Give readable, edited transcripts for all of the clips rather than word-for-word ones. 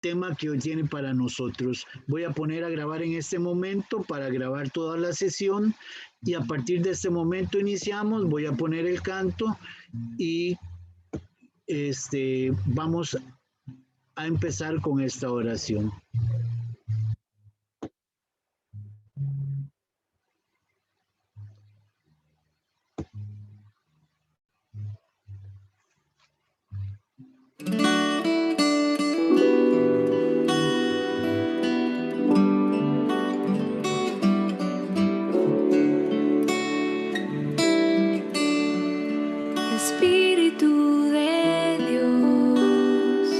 tema que hoy tiene para nosotros. Voy a poner a grabar en este momento para grabar toda la sesión y a partir de este momento iniciamos. Voy a poner el canto y vamos a empezar con esta oración. Espíritu de Dios,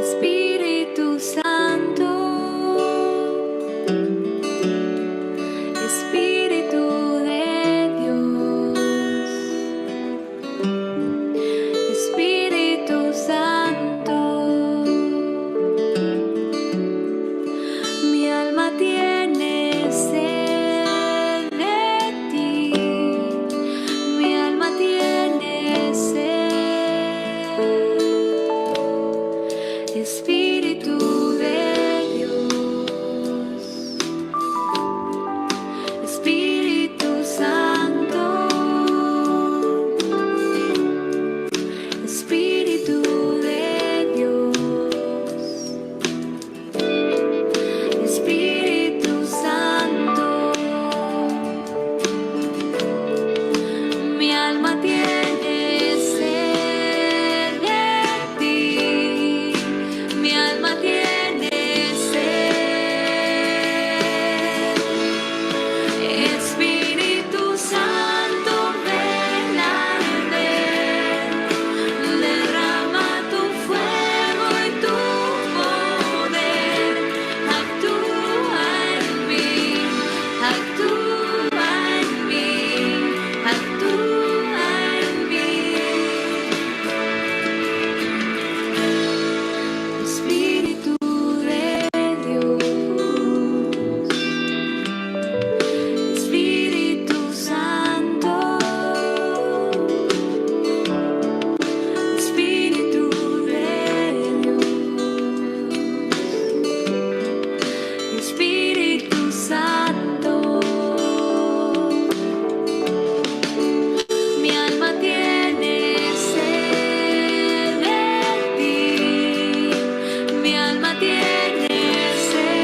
Espíritu Santo, Espíritu de Dios, Espíritu Santo, mi alma tiene sed de ti, mi alma tiene sed, Espíritu de Dios, Espíritu Santo, Espíritu de Dios, Espíritu Santo, mi alma tiene sed de ti, mi alma tiene sed, Espíritu Santo, ven a arder, derrama tu fuego y tu poder, actúa en mí, actúa en mí, actúa en mí, Espíritu de Dios, Espíritu Santo, Espíritu de Dios, Espíritu Santo, mi alma tiene sed de ti, mi alma tiene sed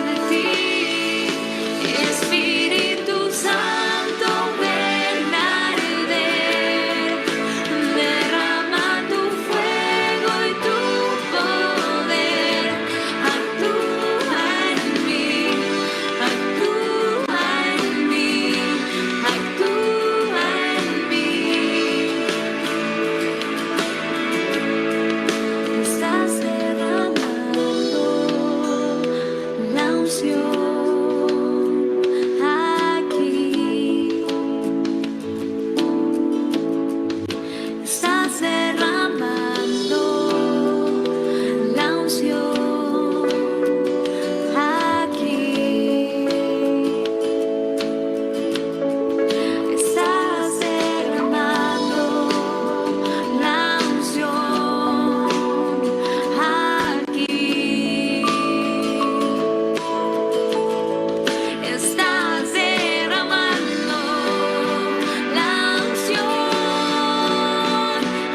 de ti, Espíritu Santo, ven a arder, derrama tu fuego y tu poder, actúa en mí, actúa en mí, actúa en mí, estás derramando la unción aquí, estás derramando la unción aquí, estás derramando la unción aquí, estás derramando la unción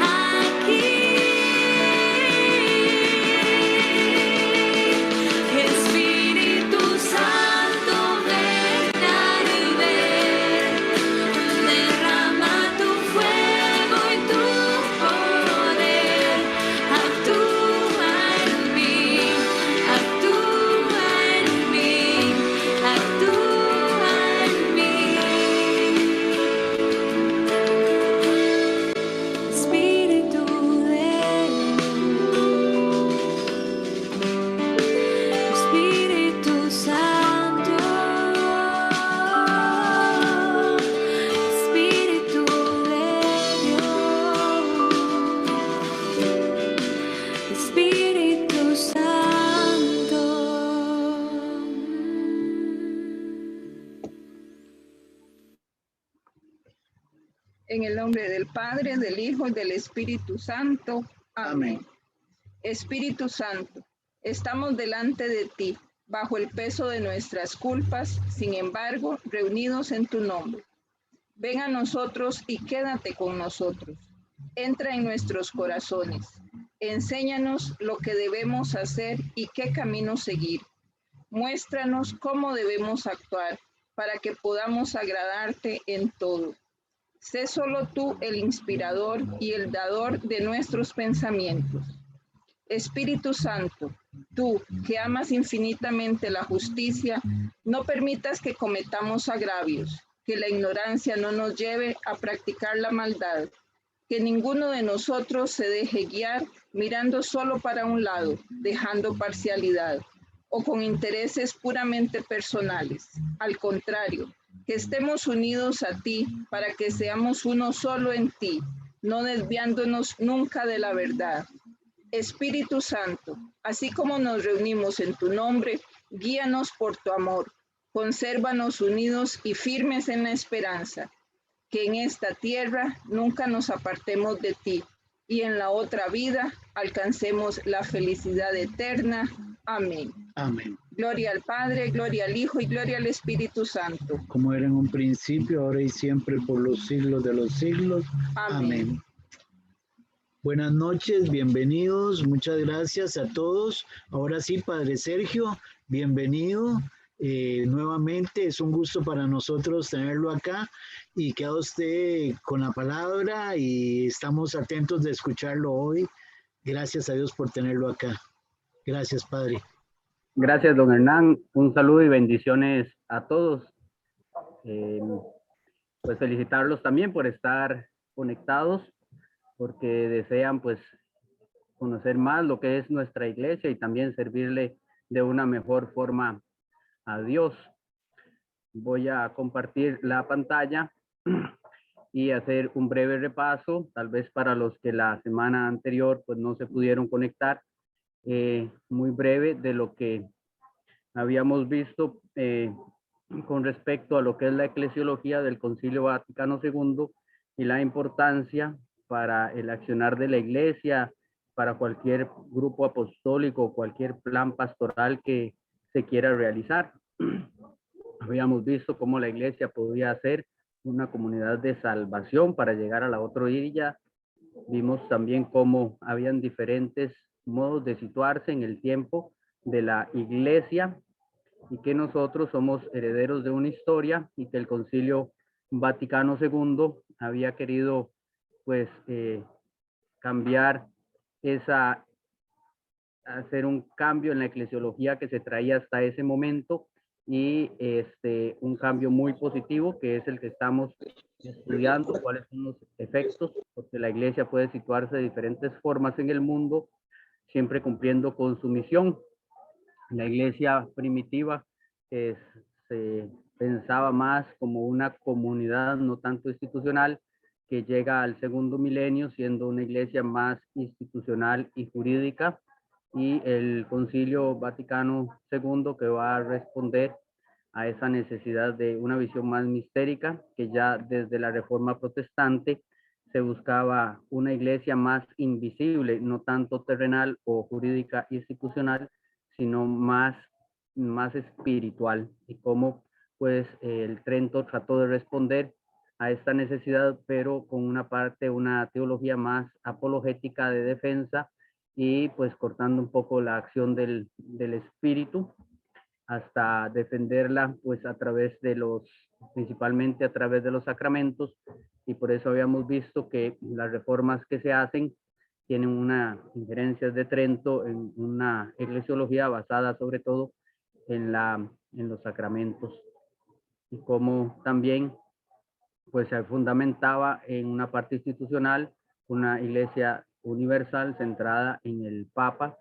aquí, Espíritu Santo, ven a arder, derrama tu fuego y tu poder, actúa en mí, actúa en mí, actúa en mí, Espíritu de Dios, Espíritu Santo, Espíritu de Dios, Espíritu Santo. En el nombre del Padre, del Hijo y del Espíritu Santo. Amén. Espíritu Santo, estamos delante de ti, bajo el peso de nuestras culpas, sin embargo, reunidos en tu nombre. Ven a nosotros y quédate con nosotros. Entra en nuestros corazones. Enséñanos lo que debemos hacer y qué camino seguir. Muéstranos cómo debemos actuar para que podamos agradarte en todo. Sé solo tú el inspirador y el dador de nuestros pensamientos. Espíritu Santo, tú que amas infinitamente la justicia, no permitas que cometamos agravios, que la ignorancia no nos lleve a practicar la maldad, que ninguno de nosotros se deje guiar mirando solo para un lado, dejando parcialidad o con intereses puramente personales. Al contrario, que estemos unidos a ti para que seamos uno solo en ti, no desviándonos nunca de la verdad. Espíritu Santo, así como nos reunimos en tu nombre, guíanos por tu amor. Consérvanos unidos y firmes en la esperanza, que en esta tierra nunca nos apartemos de ti y en la otra vida alcancemos la felicidad eterna. Amén. Amén. Gloria al Padre, gloria al Hijo y gloria al Espíritu Santo. Como era en un principio, ahora y siempre, por los siglos de los siglos. Amén. Buenas noches, bienvenidos, muchas gracias a todos. Ahora sí, Padre Sergio, bienvenido. Nuevamente es un gusto para nosotros tenerlo acá y queda usted con la palabra y estamos atentos de escucharlo hoy. Gracias a Dios por tenerlo acá. Gracias, Padre. Gracias, don Hernán. Un saludo y bendiciones a todos. Pues felicitarlos también por estar conectados, porque desean pues conocer más lo que es nuestra iglesia y también servirle de una mejor forma a Dios. Voy a compartir la pantalla y hacer un breve repaso, tal vez para los que la semana anterior pues no se pudieron conectar, muy breve de lo que habíamos visto con respecto a lo que es la eclesiología del Concilio Vaticano II y la importancia para el accionar de la iglesia, para cualquier grupo apostólico, cualquier plan pastoral que se quiera realizar. Habíamos visto cómo la iglesia podía ser una comunidad de salvación para llegar a la otra orilla. Vimos también cómo habían diferentes modos de situarse en el tiempo de la iglesia y que nosotros somos herederos de una historia y que el Concilio Vaticano II había querido pues cambiar hacer un cambio en la eclesiología que se traía hasta ese momento y un cambio muy positivo que es el que estamos estudiando, cuáles son los efectos, porque la iglesia puede situarse de diferentes formas en el mundo, siempre cumpliendo con su misión. La iglesia primitiva se pensaba más como una comunidad, no tanto institucional, que llega al segundo milenio siendo una iglesia más institucional y jurídica, y el Concilio Vaticano II que va a responder a esa necesidad de una visión más mistérica, que ya desde la Reforma Protestante se buscaba una iglesia más invisible, no tanto terrenal o jurídica institucional, sino más espiritual, y cómo pues el Trento trató de responder a esta necesidad, pero con una teología más apologética de defensa y pues cortando un poco la acción del espíritu hasta defenderla pues a través de principalmente a través de los sacramentos, y por eso habíamos visto que las reformas que se hacen tienen una injerencia de Trento en una eclesiología basada sobre todo en los sacramentos, y como también pues se fundamentaba en una parte institucional, una iglesia universal centrada en el Papa,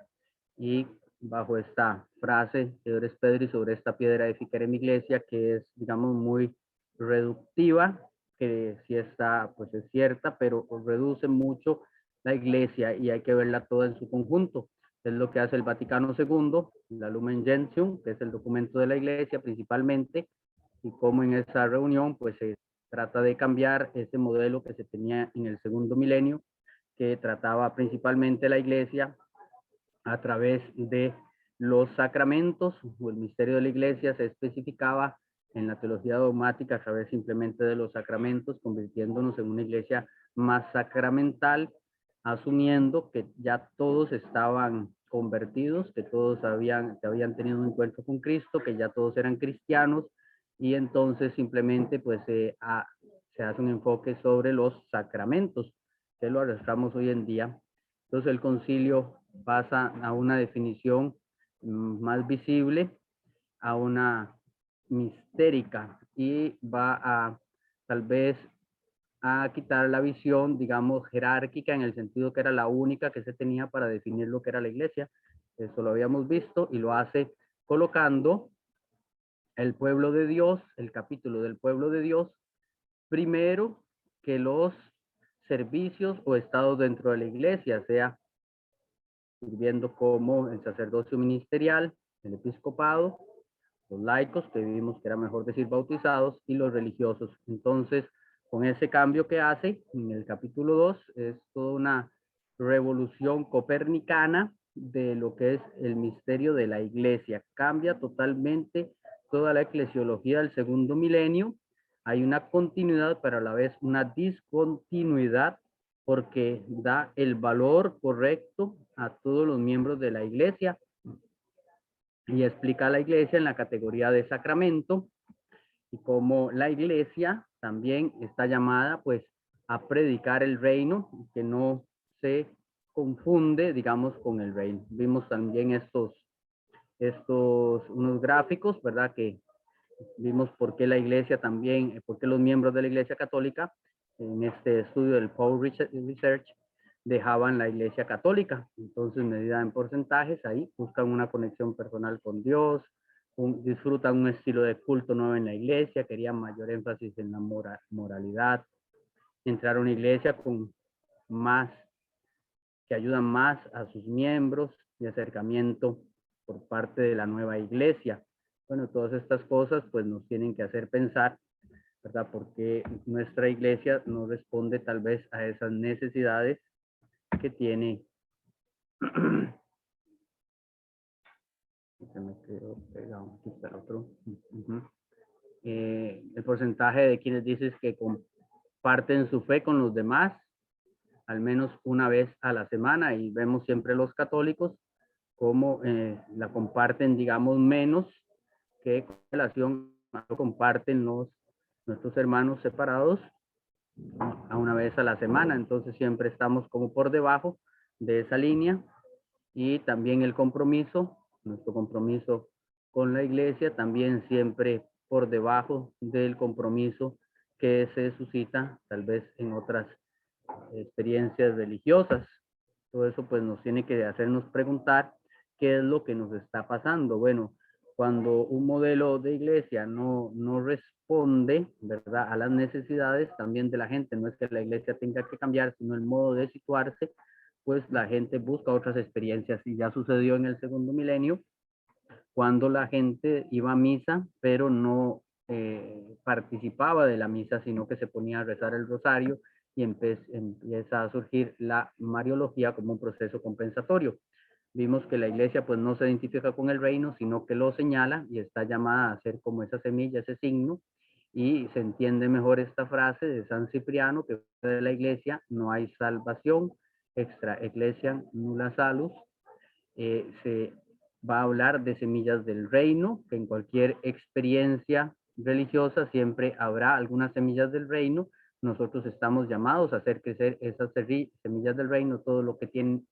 y bajo esta frase de Ores Pedri, sobre esta piedra edificaré mi iglesia, que es, digamos, muy reductiva, que sí está, pues es cierta, pero reduce mucho la iglesia y hay que verla toda en su conjunto. Es lo que hace el Vaticano II, la Lumen Gentium, que es el documento de la iglesia principalmente, y cómo en esa reunión pues se trata de cambiar ese modelo que se tenía en el segundo milenio, que trataba principalmente la iglesia a través de los sacramentos, o el misterio de la iglesia se especificaba en la teología dogmática a través simplemente de los sacramentos, convirtiéndonos en una iglesia más sacramental, asumiendo que ya todos estaban convertidos, que todos habían tenido un encuentro con Cristo, que ya todos eran cristianos, y entonces simplemente pues se hace un enfoque sobre los sacramentos, que lo arrastramos hoy en día. Entonces el concilio pasa a una definición más visible, a una mistérica, y va a tal vez a quitar la visión, digamos, jerárquica, en el sentido que era la única que se tenía para definir lo que era la iglesia. Eso lo habíamos visto, y lo hace colocando el pueblo de Dios, el capítulo del pueblo de Dios, primero que los servicios o estados dentro de la iglesia, sea sirviendo como el sacerdocio ministerial, el episcopado, los laicos, que vimos que era mejor decir bautizados, y los religiosos. Entonces, con ese cambio que hace en el capítulo 2, es toda una revolución copernicana de lo que es el misterio de la iglesia. Cambia totalmente toda la eclesiología del segundo milenio. Hay una continuidad, pero a la vez una discontinuidad, porque da el valor correcto a todos los miembros de la iglesia y explica a la iglesia en la categoría de sacramento, y como la iglesia también está llamada pues a predicar el reino, que no se confunde, digamos, con el reino. Vimos también unos gráficos, ¿verdad? Que vimos por qué la iglesia también, por qué los miembros de la iglesia católica en este estudio del Pew Research dejaban la iglesia católica. Entonces, medida en porcentajes, ahí buscan una conexión personal con Dios, disfrutan un estilo de culto nuevo en la iglesia, querían mayor énfasis en la moralidad, entrar a una iglesia con más, que ayudan más a sus miembros, y acercamiento por parte de la nueva iglesia. Bueno, todas estas cosas pues nos tienen que hacer pensar, ¿verdad? Porque nuestra iglesia no responde tal vez a esas necesidades que tiene. Se me quedó pegado, aquí está el otro. El porcentaje de quienes dicen que comparten su fe con los demás al menos una vez a la semana, y vemos siempre los católicos como la comparten, digamos, menos que con relación a lo comparten nuestros hermanos separados a una vez a la semana. Entonces siempre estamos como por debajo de esa línea. Y también el compromiso, nuestro compromiso con la iglesia, también siempre por debajo del compromiso que se suscita tal vez en otras experiencias religiosas. Todo eso pues nos tiene que hacernos preguntar qué es lo que nos está pasando. Bueno, cuando un modelo de iglesia no responde, ¿verdad?, a las necesidades también de la gente, no es que la iglesia tenga que cambiar, sino el modo de situarse, pues la gente busca otras experiencias, y ya sucedió en el segundo milenio, cuando la gente iba a misa, pero no participaba de la misa, sino que se ponía a rezar el rosario, y empieza a surgir la mariología como un proceso compensatorio. Vimos que la iglesia pues no se identifica con el reino, sino que lo señala, y está llamada a ser como esa semilla, ese signo, y se entiende mejor esta frase de San Cipriano, que de la iglesia no hay salvación, extra ecclesia nulla salus. Se va a hablar de semillas del reino, que en cualquier experiencia religiosa siempre habrá algunas semillas del reino. Nosotros estamos llamados a hacer crecer esas semillas del reino, todo lo que tienen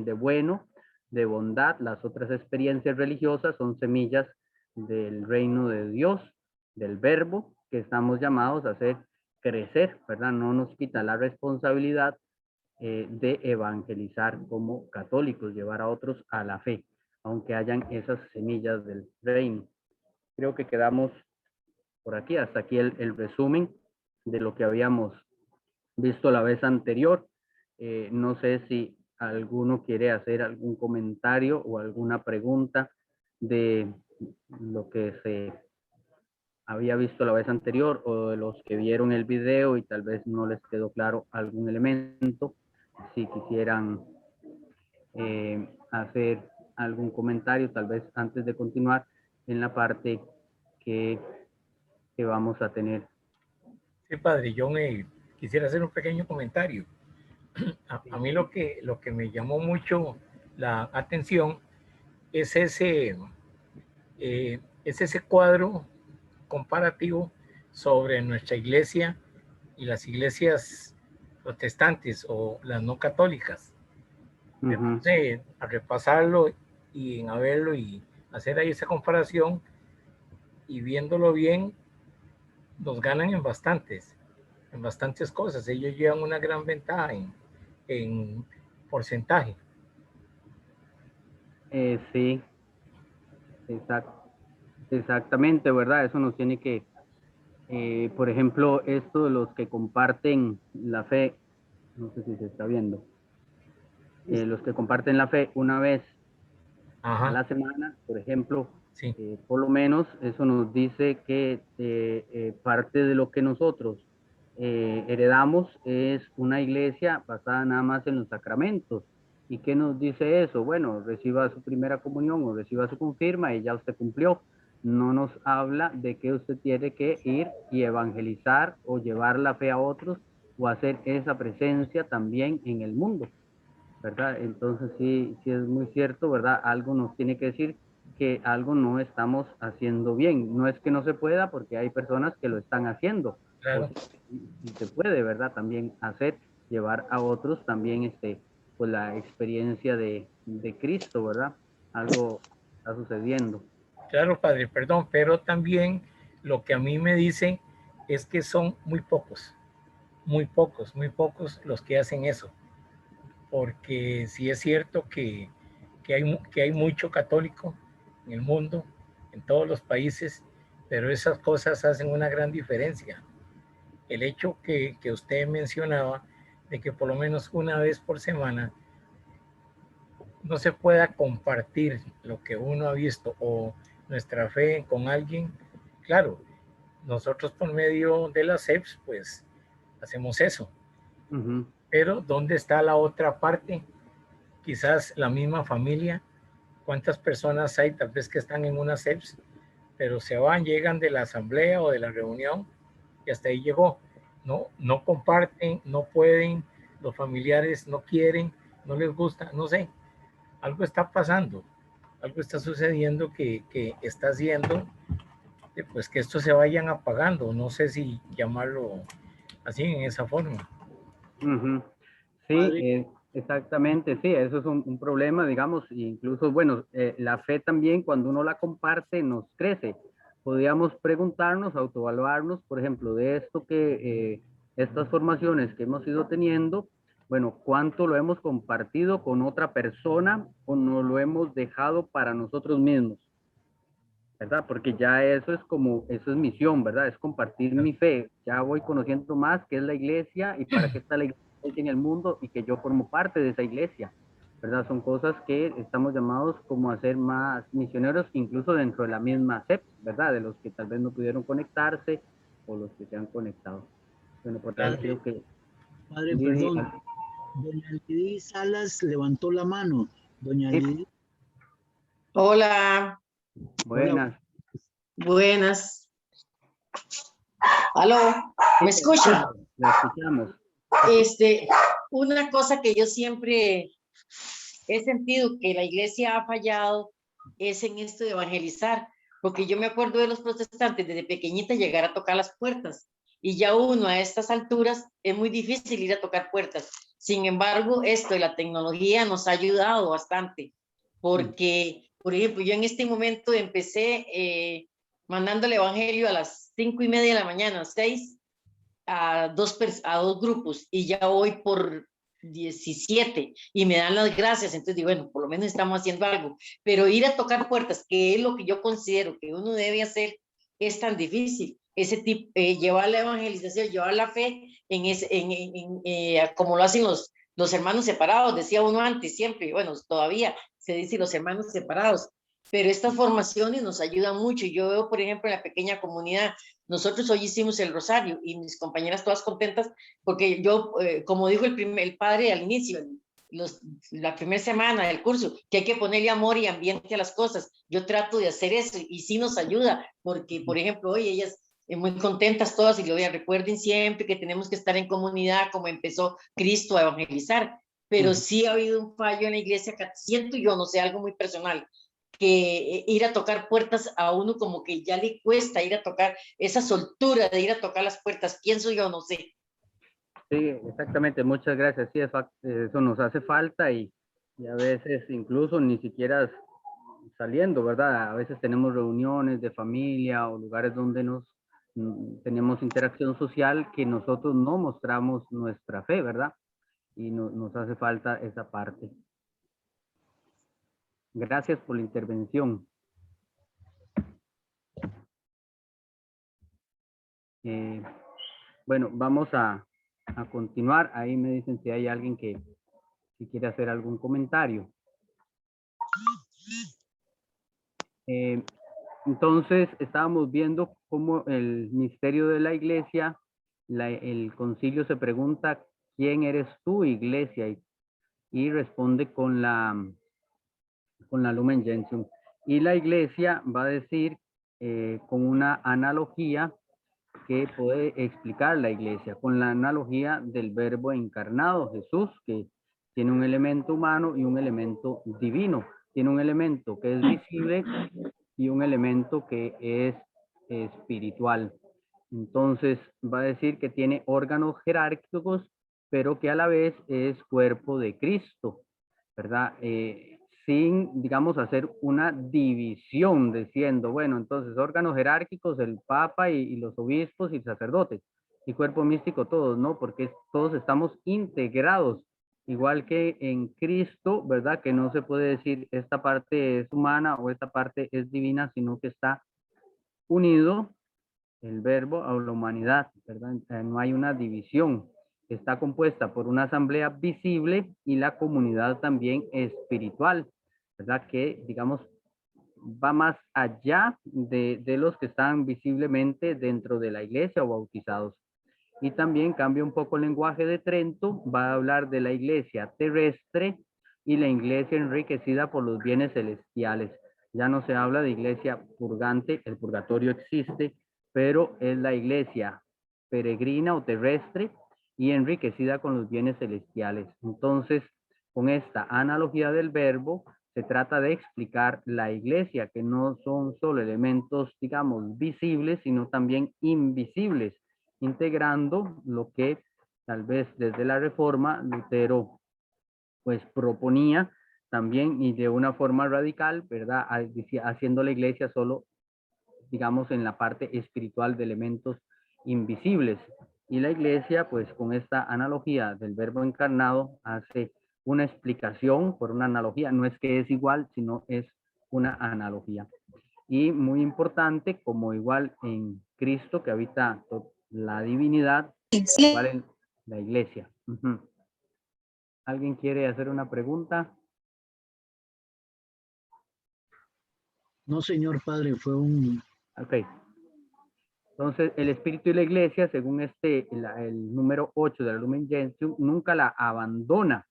de bueno, de bondad. Las otras experiencias religiosas son semillas del reino de Dios, del verbo, que estamos llamados a hacer crecer, ¿verdad? No nos quita la responsabilidad de evangelizar como católicos, llevar a otros a la fe, aunque hayan esas semillas del reino. Creo que quedamos por aquí, hasta aquí el resumen de lo que habíamos visto la vez anterior. No sé si alguno quiere hacer algún comentario o alguna pregunta de lo que se había visto la vez anterior, o de los que vieron el video y tal vez no les quedó claro algún elemento. si quisieran hacer algún comentario, tal vez antes de continuar en la parte que vamos a tener. Sí, padre, yo quisiera hacer un pequeño comentario. A mí lo que me llamó mucho la atención es ese cuadro comparativo sobre nuestra iglesia y las iglesias protestantes o las no católicas. Me puse a repasarlo y a verlo y hacer ahí esa comparación, y viéndolo bien, nos ganan en bastantes cosas. Ellos llevan una gran ventaja en porcentaje. Sí, exactamente, ¿verdad? Eso nos tiene que, por ejemplo, esto de los que comparten la fe, no sé si se está viendo, los que comparten la fe una vez a la semana, por ejemplo, sí. Por lo menos eso nos dice que parte de lo que nosotros heredamos es una iglesia basada nada más en los sacramentos. ¿Y qué nos dice eso? Bueno, reciba su primera comunión o reciba su confirma y ya usted cumplió. No nos habla de que usted tiene que ir y evangelizar o llevar la fe a otros o hacer esa presencia también en el mundo, ¿verdad? Entonces sí es muy cierto, ¿verdad? Algo nos tiene que decir que algo no estamos haciendo bien. No es que no se pueda, porque hay personas que lo están haciendo. Claro. Y se puede, ¿verdad? También hacer, llevar a otros también pues la experiencia de Cristo, ¿verdad? Algo está sucediendo. Claro, padre, perdón, pero también lo que a mí me dicen es que son muy pocos los que hacen eso. Porque sí es cierto que hay mucho católico en el mundo, en todos los países, pero esas cosas hacen una gran diferencia. El hecho que usted mencionaba de que por lo menos una vez por semana no se pueda compartir lo que uno ha visto o nuestra fe con alguien, claro, nosotros por medio de las CEPs pues hacemos eso. Pero ¿dónde está la otra parte? Quizás la misma familia. ¿Cuántas personas hay tal vez que están en una CEPS, pero se van, llegan de la asamblea o de la reunión y hasta ahí llegó? No comparten, no pueden, los familiares no quieren, no les gusta, no sé. Algo está pasando, algo está sucediendo que está haciendo pues que esto se vayan apagando. No sé si llamarlo así, en esa forma. Sí, exactamente, sí, eso es un problema, digamos, incluso, bueno, la fe también cuando uno la comparte nos crece. Podríamos preguntarnos, autoevaluarnos, por ejemplo, de esto que, estas formaciones que hemos ido teniendo, bueno, ¿cuánto lo hemos compartido con otra persona o no lo hemos dejado para nosotros mismos? ¿Verdad? Porque ya eso es misión, ¿verdad? Es compartir mi fe. Ya voy conociendo más qué es la iglesia y para qué está la iglesia en el mundo y que yo formo parte de esa iglesia, ¿verdad? Son cosas que estamos llamados como a ser más misioneros, incluso dentro de la misma CEP, ¿verdad? De los que tal vez no pudieron conectarse o los que se han conectado. Bueno, por ahí creo que... Padre, perdón. Doña Lidy Salas levantó la mano. Doña Lidy. Hola. Buenas. Buenas. ¿Aló? ¿Me escuchan? La escuchamos. Una cosa que yo siempre he sentido que la iglesia ha fallado es en esto de evangelizar, porque yo me acuerdo de los protestantes desde pequeñita llegar a tocar las puertas, y ya uno a estas alturas es muy difícil ir a tocar puertas. Sin embargo, esto de la tecnología nos ha ayudado bastante, porque, por ejemplo, yo en este momento empecé mandando el evangelio a las 5:30 de la mañana, 6, a dos grupos, y ya voy por 17 y me dan las gracias. Entonces digo, bueno, por lo menos estamos haciendo algo, pero ir a tocar puertas, que es lo que yo considero que uno debe hacer, es tan difícil. Ese tipo, llevar la evangelización, llevar la fe como lo hacen los hermanos separados, decía uno antes siempre, bueno, todavía se dice los hermanos separados, pero estas formaciones nos ayudan mucho. Yo veo, por ejemplo, en la pequeña comunidad Nosotros hoy hicimos el rosario y mis compañeras todas contentas porque yo, como dijo el padre al inicio, la primera semana del curso, que hay que ponerle amor y ambiente a las cosas. Yo trato de hacer eso y sí nos ayuda porque, por ejemplo, hoy ellas muy contentas todas y lo recuerden siempre que tenemos que estar en comunidad como empezó Cristo a evangelizar. Pero sí ha habido un fallo en la iglesia que siento yo, no sé, algo muy personal, que ir a tocar puertas a uno como que ya le cuesta ir a tocar, esa soltura de ir a tocar las puertas, pienso yo, no sé. Sí, exactamente, muchas gracias. Sí, eso nos hace falta y a veces incluso ni siquiera saliendo, ¿verdad? A veces tenemos reuniones de familia o lugares donde tenemos interacción social que nosotros no mostramos nuestra fe, ¿verdad? Y nos hace falta esa parte. Gracias por la intervención. Bueno, vamos a continuar. Ahí me dicen si hay alguien que quiere hacer algún comentario. Entonces, estábamos viendo cómo el misterio de la iglesia, el concilio se pregunta, ¿quién eres tú, iglesia? Y responde con la Lumen Gentium. Y la iglesia va a decir con una analogía que puede explicar la iglesia, con la analogía del verbo encarnado, Jesús, que tiene un elemento humano y un elemento divino. Tiene un elemento que es visible y un elemento que es espiritual. Entonces va a decir que tiene órganos jerárquicos, pero que a la vez es cuerpo de Cristo, ¿verdad? Sin, digamos, hacer una división diciendo, bueno, entonces órganos jerárquicos, el Papa y los obispos y sacerdotes, y cuerpo místico todos, ¿no? Porque todos estamos integrados, igual que en Cristo, ¿verdad? Que no se puede decir esta parte es humana o esta parte es divina, sino que está unido el verbo a la humanidad, ¿verdad? No hay una división. Está compuesta por una asamblea visible y la comunidad también espiritual, ¿verdad? Que, digamos, va más allá de los que están visiblemente dentro de la iglesia o bautizados. Y también cambia un poco el lenguaje de Trento, va a hablar de la iglesia terrestre y la iglesia enriquecida por los bienes celestiales. Ya no se habla de iglesia purgante, el purgatorio existe, pero es la iglesia peregrina o terrestre y enriquecida con los bienes celestiales. Entonces, con esta analogía del verbo, se trata de explicar la iglesia, que no son solo elementos, digamos, visibles, sino también invisibles, integrando lo que tal vez desde la Reforma Lutero pues proponía también y de una forma radical, ¿verdad? Haciendo la iglesia solo, digamos, en la parte espiritual de elementos invisibles. Y la iglesia, pues con esta analogía del verbo encarnado, hace una explicación por una analogía. No es que es igual, sino es una analogía. Y muy importante, como igual en Cristo que habita la divinidad, igual en la iglesia. ¿Alguien quiere hacer una pregunta? No, señor padre, fue un... Ok. Entonces, el espíritu y la iglesia, según el número 8 de la Lumen Gentium, nunca la abandona.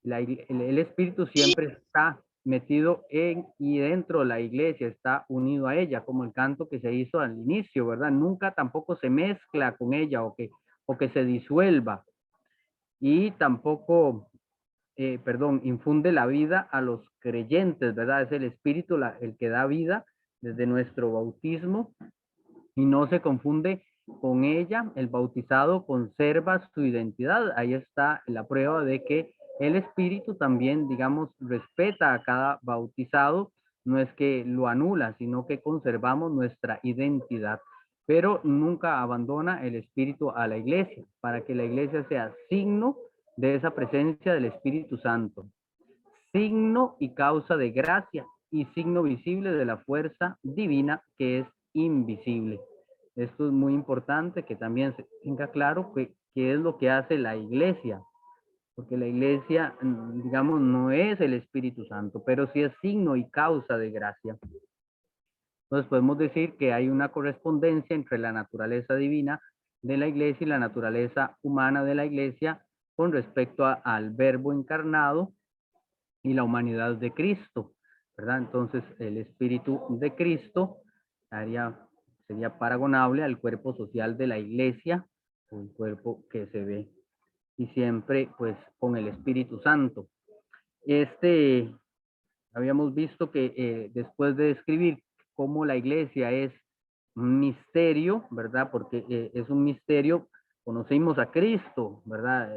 El espíritu siempre está metido en y dentro de la iglesia, está unido a ella, como el canto que se hizo al inicio, ¿verdad? Nunca tampoco se mezcla con ella o que se disuelva. Y tampoco, infunde la vida a los creyentes, ¿verdad? Es el espíritu el que da vida desde nuestro bautismo y no se confunde con ella. El bautizado conserva su identidad. Ahí está la prueba de que el espíritu también, digamos, respeta a cada bautizado. No es que lo anula, sino que conservamos nuestra identidad. Pero nunca abandona el espíritu a la iglesia, para que la iglesia sea signo de esa presencia del Espíritu Santo. Signo y causa de gracia y signo visible de la fuerza divina que es invisible. Esto es muy importante que también se tenga claro qué es lo que hace la iglesia, porque la iglesia, digamos, no es el Espíritu Santo, pero sí es signo y causa de gracia. Entonces podemos decir que hay una correspondencia entre la naturaleza divina de la iglesia y la naturaleza humana de la iglesia con respecto al verbo encarnado y la humanidad de Cristo, ¿verdad? Entonces el espíritu de Cristo sería paragonable al cuerpo social de la iglesia, un cuerpo que se ve y siempre pues con el Espíritu Santo. Habíamos visto que después de describir cómo la iglesia es un misterio, ¿verdad? Porque es un misterio, conocimos a Cristo, ¿verdad?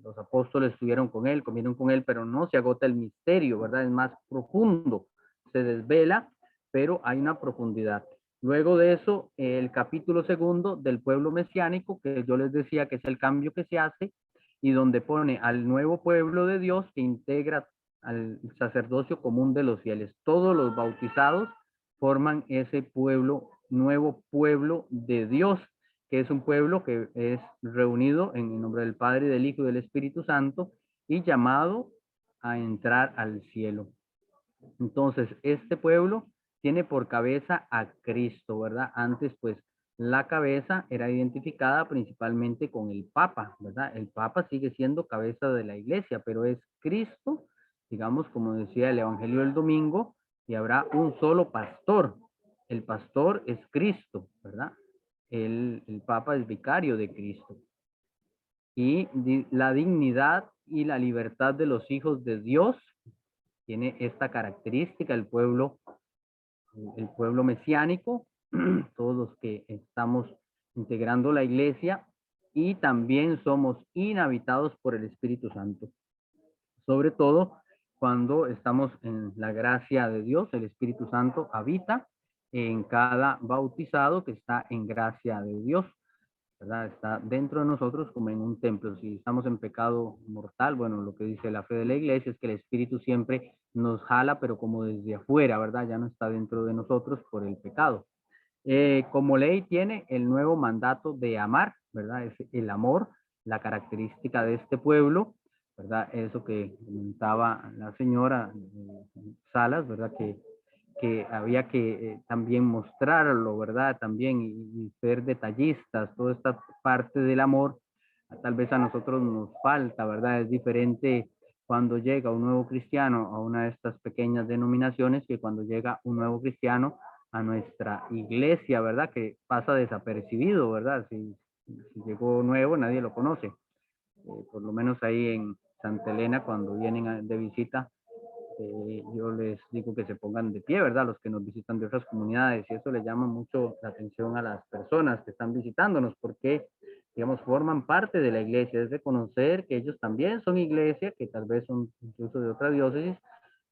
Los apóstoles estuvieron con él, comieron con él, pero no se agota el misterio, ¿verdad? Es más profundo, se desvela, pero hay una profundidad. Luego de eso, el capítulo 2 del pueblo mesiánico, que yo les decía que es el cambio que se hace, y donde pone al nuevo pueblo de Dios que integra al sacerdocio común de los fieles. Todos los bautizados forman ese pueblo, nuevo pueblo de Dios, que es un pueblo que es reunido en el nombre del Padre, del Hijo y del Espíritu Santo y llamado a entrar al cielo. Entonces, este pueblo tiene por cabeza a Cristo, ¿verdad? Antes, pues, la cabeza era identificada principalmente con el Papa, ¿verdad? El Papa sigue siendo cabeza de la iglesia, pero es Cristo, digamos, como decía el Evangelio del domingo, y habrá un solo pastor. El pastor es Cristo, ¿verdad? El Papa es vicario de Cristo. Y la dignidad y la libertad de los hijos de Dios tiene esta característica, el pueblo mesiánico, todos los que estamos integrando la iglesia, y también somos inhabitados por el Espíritu Santo. Sobre todo cuando estamos en la gracia de Dios, el Espíritu Santo habita en cada bautizado que está en gracia de Dios, ¿verdad? Está dentro de nosotros como en un templo. Si estamos en pecado mortal, bueno, lo que dice la fe de la iglesia es que el Espíritu siempre nos jala, pero como desde afuera, ¿verdad? Ya no está dentro de nosotros por el pecado. Como ley tiene el nuevo mandato de amar, ¿verdad? Es el amor, la característica de este pueblo, ¿verdad? Eso que comentaba la señora Salas, ¿verdad? Que había que también mostrarlo, ¿verdad? También y ser detallistas, toda esta parte del amor, tal vez a nosotros nos falta, ¿verdad? Es diferente cuando llega un nuevo cristiano a una de estas pequeñas denominaciones que cuando llega un nuevo cristiano a nuestra iglesia, ¿verdad? Que pasa desapercibido, ¿verdad? Si llegó nuevo, nadie lo conoce. Por lo menos ahí en Santa Elena, cuando vienen de visita, yo les digo que se pongan de pie, ¿verdad? Los que nos visitan de otras comunidades, y eso le llama mucho la atención a las personas que están visitándonos, porque, digamos, forman parte de la iglesia, es reconocer que ellos también son iglesia, que tal vez son incluso de otra diócesis,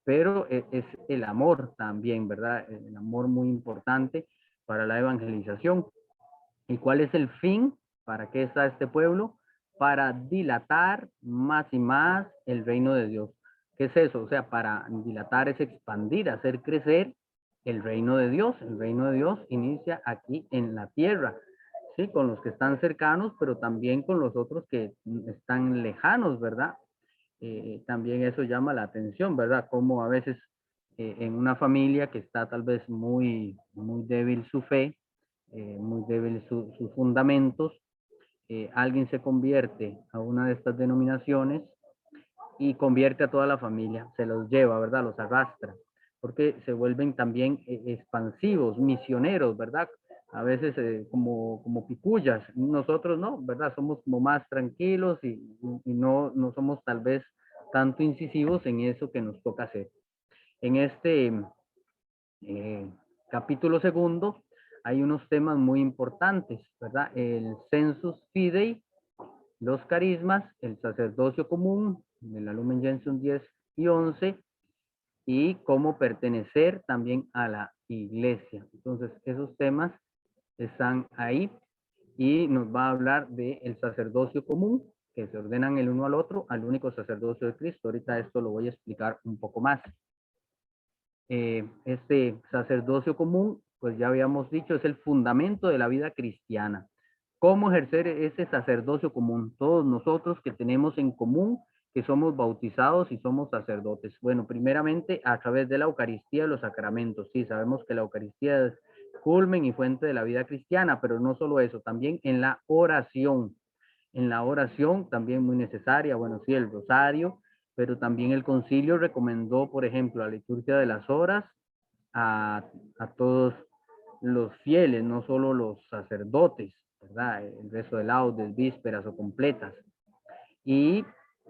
pero es el amor también, ¿verdad? El amor muy importante para la evangelización. ¿Y cuál es el fin? ¿Para qué está este pueblo? Para dilatar más y más el reino de Dios. ¿Qué es eso? O sea, para dilatar es expandir, hacer crecer el reino de Dios. El reino de Dios inicia aquí en la tierra, ¿sí? Con los que están cercanos, pero también con los otros que están lejanos, ¿verdad? También eso llama la atención, ¿verdad? Como a veces en una familia que está tal vez muy débil su fe, muy débil sus fundamentos, alguien se convierte a una de estas denominaciones y convierte a toda la familia, se los lleva, ¿verdad? Los arrastra, porque se vuelven también expansivos, misioneros, ¿verdad? A veces como picullas, nosotros no, ¿verdad? Somos como más tranquilos y no somos tal vez tanto incisivos en eso que nos toca hacer. En este capítulo 2 hay unos temas muy importantes, ¿verdad? El sensus fidei, los carismas, el sacerdocio común, el Lumen Gentium 10 y 11, y cómo pertenecer también a la iglesia. Entonces, esos temas están ahí y nos va a hablar del sacerdocio común, que se ordenan el uno al otro, al único sacerdocio de Cristo. Ahorita esto lo voy a explicar un poco más. Este sacerdocio común, pues ya habíamos dicho, es el fundamento de la vida cristiana. ¿Cómo ejercer ese sacerdocio común? Todos nosotros que tenemos en común que somos bautizados y somos sacerdotes? Bueno, primeramente a través de la Eucaristía y los sacramentos. Sí, sabemos que la Eucaristía es culmen y fuente de la vida cristiana, pero no solo eso, también en la oración. En la oración también muy necesaria, bueno, sí, el rosario, pero también el concilio recomendó, por ejemplo, la liturgia de las horas a, a todos los fieles, no solo los sacerdotes, ¿verdad? El rezo de laudes, vísperas o completas. Y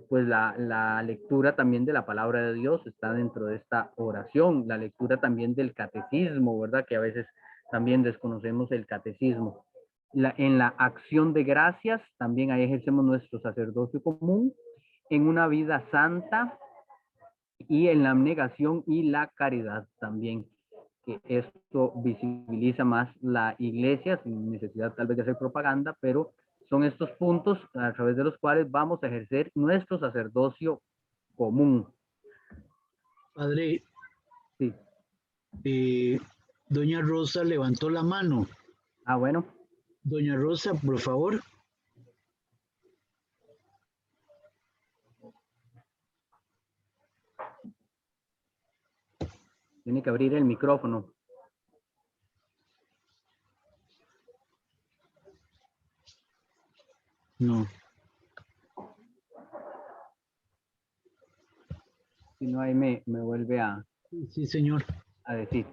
pues la lectura también de la palabra de Dios está dentro de esta oración, la lectura también del catecismo, ¿verdad? Que a veces también desconocemos el catecismo. En la acción de gracias también ahí ejercemos nuestro sacerdocio común, en una vida santa y en la abnegación y la caridad también, que esto visibiliza más la iglesia sin necesidad tal vez de hacer propaganda, pero son estos puntos a través de los cuales vamos a ejercer nuestro sacerdocio común. Padre, Sí. doña Rosa levantó la mano. Ah, bueno. Doña Rosa, por favor. Tiene que abrir el micrófono. No. Si no, ahí me vuelve Sí, señor. a decir.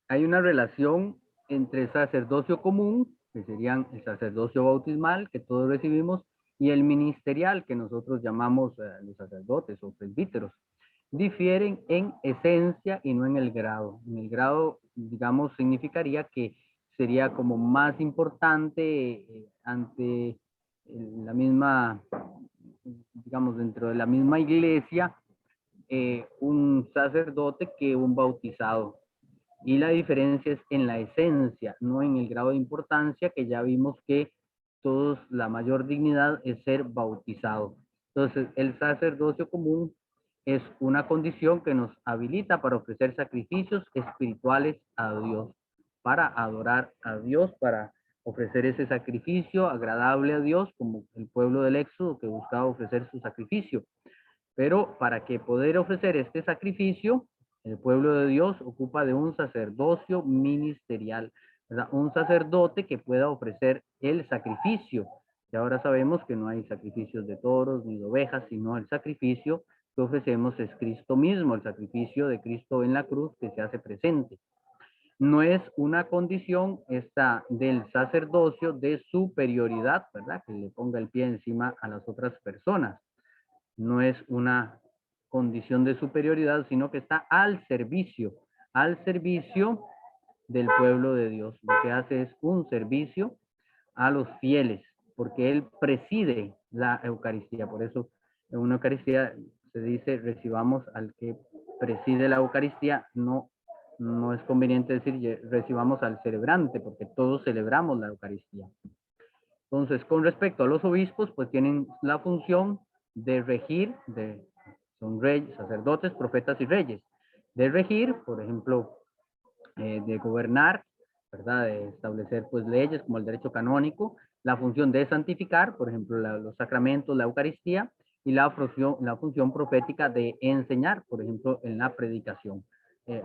Hay una relación entre el sacerdocio común, que serían el sacerdocio bautismal, que todos recibimos, y el ministerial, que nosotros llamamos los sacerdotes o presbíteros. Difieren en esencia y no en el grado. En el grado, digamos, significaría que sería como más importante ante la misma, digamos, dentro de la misma iglesia, un sacerdote que un bautizado. Y la diferencia es en la esencia, no en el grado de importancia, que ya vimos que todos, la mayor dignidad es ser bautizado. Entonces, el sacerdocio común es una condición que nos habilita para ofrecer sacrificios espirituales a Dios, para adorar a Dios, para ofrecer ese sacrificio agradable a Dios, como el pueblo del Éxodo que buscaba ofrecer su sacrificio. Pero para que poder ofrecer este sacrificio, el pueblo de Dios ocupa de un sacerdocio ministerial, ¿verdad? Un sacerdote que pueda ofrecer el sacrificio. Y ahora sabemos que no hay sacrificios de toros ni de ovejas, sino el sacrificio que ofrecemos es Cristo mismo, el sacrificio de Cristo en la cruz que se hace presente. No es una condición esta del sacerdocio de superioridad, ¿verdad? Que le ponga el pie encima a las otras personas. No es una condición de superioridad, sino que está al servicio del pueblo de Dios. Lo que hace es un servicio a los fieles, porque Él preside la Eucaristía. Por eso en una Eucaristía se dice recibamos al que preside la Eucaristía. No es conveniente decir recibamos al celebrante, porque todos celebramos la Eucaristía. Entonces, con respecto a los obispos, pues tienen la función de regir, son reyes, sacerdotes, profetas y reyes, de regir, por ejemplo, de gobernar, ¿verdad? De establecer pues leyes como el derecho canónico, la función de santificar, por ejemplo, los sacramentos, la Eucaristía, y la función profética de enseñar, por ejemplo, en la predicación,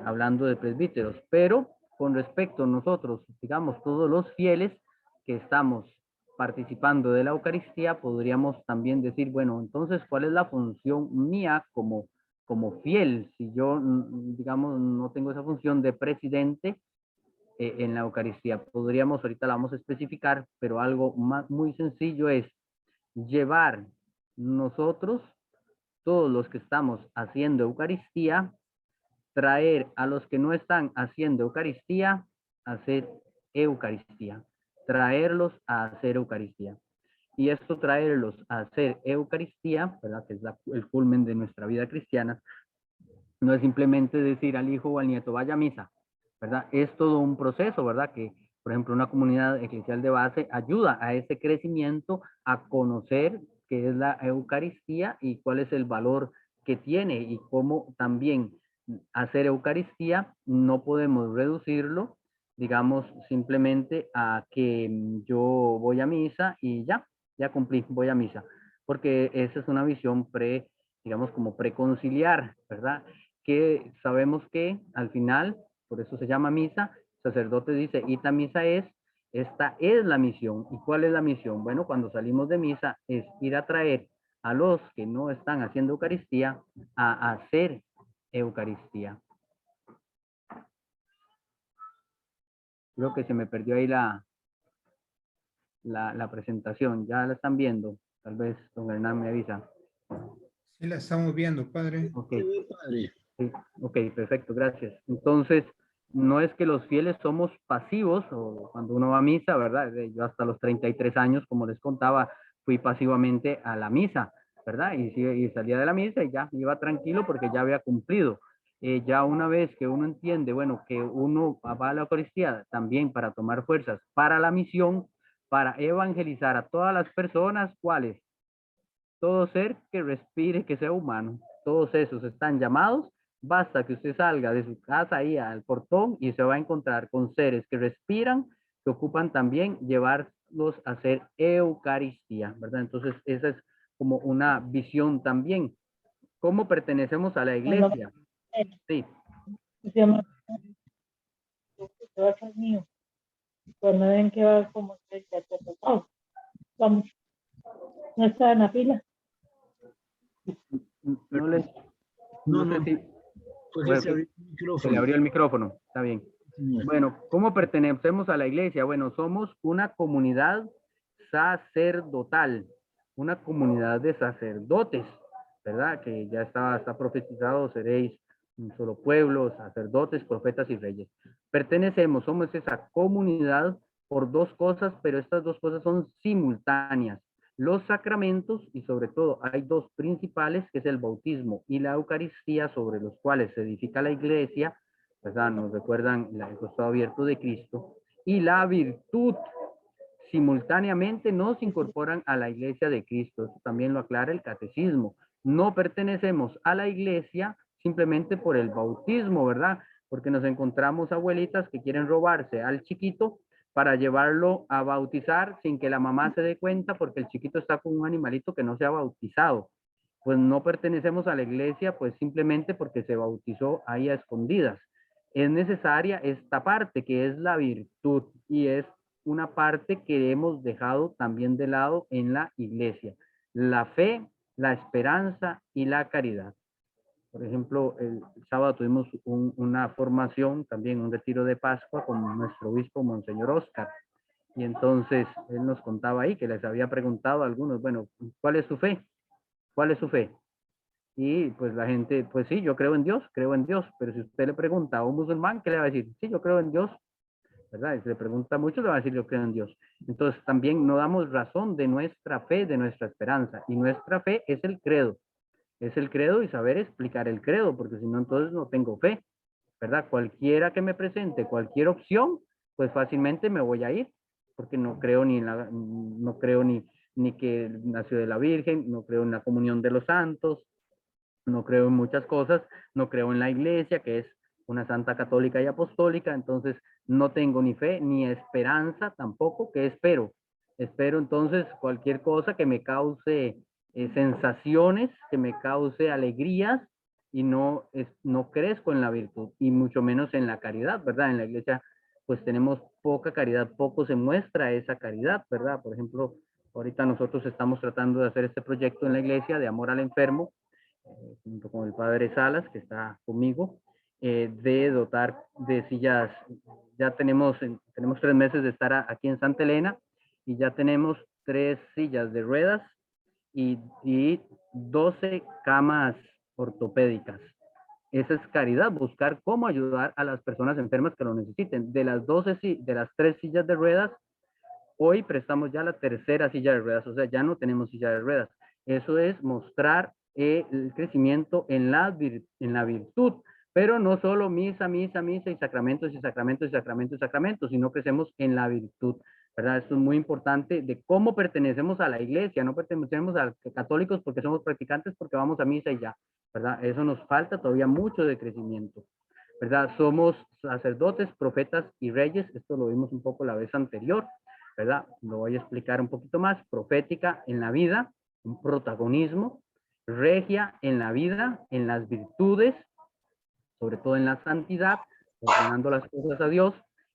hablando de presbíteros. Pero con respecto a nosotros, digamos, todos los fieles que estamos participando de la Eucaristía, podríamos también decir, bueno, entonces, ¿cuál es la función mía como fiel? Si yo, digamos, no tengo esa función de presidente en la Eucaristía, podríamos, ahorita la vamos a especificar, pero algo muy sencillo es llevar nosotros, todos los que estamos haciendo Eucaristía, traer a los que no están haciendo Eucaristía a hacer Eucaristía. Traerlos a hacer Eucaristía. Y esto traerlos a hacer Eucaristía, ¿verdad? Que es el culmen de nuestra vida cristiana, no es simplemente decir al hijo o al nieto, vaya a misa, ¿verdad? Es todo un proceso, ¿verdad? Que, por ejemplo, una comunidad eclesial de base ayuda a ese crecimiento, a conocer qué es la Eucaristía y cuál es el valor que tiene y cómo también hacer Eucaristía no podemos reducirlo, digamos, simplemente a que yo voy a misa y ya cumplí, voy a misa. porque esa es una visión digamos, como preconciliar, ¿verdad? Que sabemos que al final, por eso se llama misa, sacerdote dice, ita misa es, esta es la misión. ¿Y cuál es la misión? Bueno, cuando salimos de misa es ir a traer a los que no están haciendo Eucaristía a hacer Eucaristía. Creo que se me perdió ahí la presentación. Ya la están viendo. Tal vez don Hernán me avisa. Sí, la estamos viendo, padre. Ok. Sí, padre. Sí, ok, perfecto, gracias. Entonces, no es que los fieles somos pasivos, o cuando uno va a misa, ¿verdad? Yo hasta los 33 años, como les contaba, fui pasivamente a la misa, ¿verdad? Y salía de la misa y ya iba tranquilo porque ya había cumplido. Ya una vez que uno entiende, bueno, que uno va a la Eucaristía también para tomar fuerzas para la misión, para evangelizar a todas las personas, ¿cuáles? Todo ser que respire, que sea humano, todos esos están llamados. Basta que usted salga de su casa ahí al portón y se va a encontrar con seres que respiran, que ocupan también llevarlos a hacer Eucaristía, ¿verdad? Entonces, esa es como una visión también. ¿Cómo pertenecemos a la iglesia? Sí. Cuando ven que va como vamos, no está en la fila. No les... No, sé no. si... Pues Bueno, se abrió el se le micrófono. abrió el micrófono, está bien. Señor. Bueno, ¿cómo pertenecemos a la iglesia? Bueno, somos una comunidad sacerdotal, una comunidad de sacerdotes, ¿verdad? Que ya está profetizado, seréis un solo pueblo, sacerdotes, profetas y reyes. Pertenecemos, somos esa comunidad por dos cosas, pero estas dos cosas son simultáneas. Los sacramentos, y sobre todo hay dos principales, que es el bautismo y la Eucaristía, sobre los cuales se edifica la iglesia, ¿verdad? Nos recuerdan el costado abierto de Cristo, y la virtud simultáneamente nos incorporan a la iglesia de Cristo. Esto también lo aclara el catecismo. No pertenecemos a la iglesia simplemente por el bautismo, ¿verdad? Porque nos encontramos abuelitas que quieren robarse al chiquito para llevarlo a bautizar sin que la mamá se dé cuenta porque el chiquito está con un animalito que no se ha bautizado. Pues no pertenecemos a la iglesia pues simplemente porque se bautizó ahí a escondidas. Es necesaria esta parte que es la virtud y es una parte que hemos dejado también de lado en la iglesia. La fe, la esperanza y la caridad. Por ejemplo, el sábado tuvimos una formación, también un retiro de Pascua con nuestro obispo, Monseñor Oscar. Y entonces él nos contaba ahí que les había preguntado a algunos, bueno, ¿cuál es su fe? ¿Cuál es su fe? Y pues la gente, pues sí, yo creo en Dios, pero si usted le pregunta a un musulmán, ¿qué le va a decir? Sí, yo creo en Dios, ¿verdad? Y si le pregunta mucho, le va a decir yo creo en Dios. Entonces también no damos razón de nuestra fe, de nuestra esperanza. Y nuestra fe es el credo y saber explicar el credo, porque si no, entonces no tengo fe, ¿verdad? Cualquiera que me presente cualquier opción, pues fácilmente me voy a ir, porque no creo no creo ni que nació de la Virgen, no creo en la comunión de los santos, no creo en muchas cosas, no creo en la iglesia, que es una santa católica y apostólica, entonces no tengo ni fe ni esperanza tampoco, que espero. Espero entonces cualquier cosa que me cause sensaciones, que me cause alegrías y no crezco en la virtud y mucho menos en la caridad, ¿verdad? En la iglesia pues tenemos poca caridad, poco se muestra esa caridad, ¿verdad? Por ejemplo, ahorita nosotros estamos tratando de hacer este proyecto en la iglesia de amor al enfermo, junto con el padre Salas, que está conmigo, de dotar de sillas. Ya tenemos 3 meses de estar aquí en Santa Elena y ya tenemos 3 sillas de ruedas y 12 camas ortopédicas. Esa es caridad, buscar cómo ayudar a las personas enfermas que lo necesiten. De las 3 sillas de ruedas, hoy prestamos ya la 3ª silla de ruedas, o sea, ya no tenemos silla de ruedas. Eso es mostrar el crecimiento en la virtud, pero no solo misa y sacramentos, sino crecemos en la virtud, ¿verdad? Esto es muy importante de cómo pertenecemos a la iglesia, no pertenecemos a católicos porque somos practicantes, porque vamos a misa y ya, ¿verdad? Eso nos falta todavía mucho de crecimiento, ¿verdad? Somos sacerdotes, profetas y reyes, esto lo vimos un poco la vez anterior, ¿verdad? Lo voy a explicar un poquito más, profética en la vida, un protagonismo, regia en la vida, en las virtudes, sobre todo en la santidad, ordenando las cosas a Dios,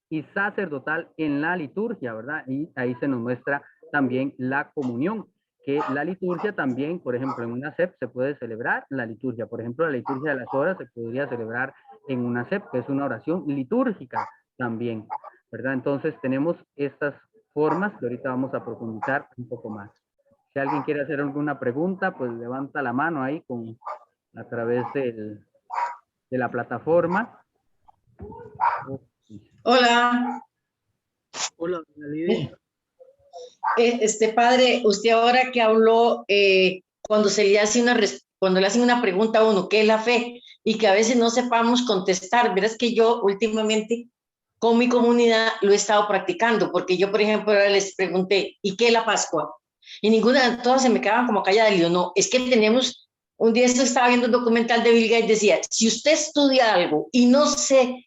y sacerdotal en la liturgia, ¿verdad? Y ahí se nos muestra también la comunión, que la liturgia también, por ejemplo, en una SEP se puede celebrar la liturgia. Por ejemplo, la liturgia de las horas se podría celebrar en una SEP, que es una oración litúrgica también, ¿verdad? Entonces tenemos estas formas que ahorita vamos a profundizar un poco más. Si alguien quiere hacer alguna pregunta, pues levanta la mano ahí a través de la plataforma. Hola. Hola, doña Lidia. Padre, usted ahora que habló, cuando cuando le hacen una pregunta a uno, ¿qué es la fe? Y que a veces no sepamos contestar. Verás que yo últimamente con mi comunidad lo he estado practicando, porque yo, por ejemplo, ahora les pregunté, ¿y qué es la Pascua? Y ninguna, todas se me quedaban como calladas. Y yo, no, es que tenemos, un día esto estaba viendo un documental de Bill Gates, decía, si usted estudia algo y no se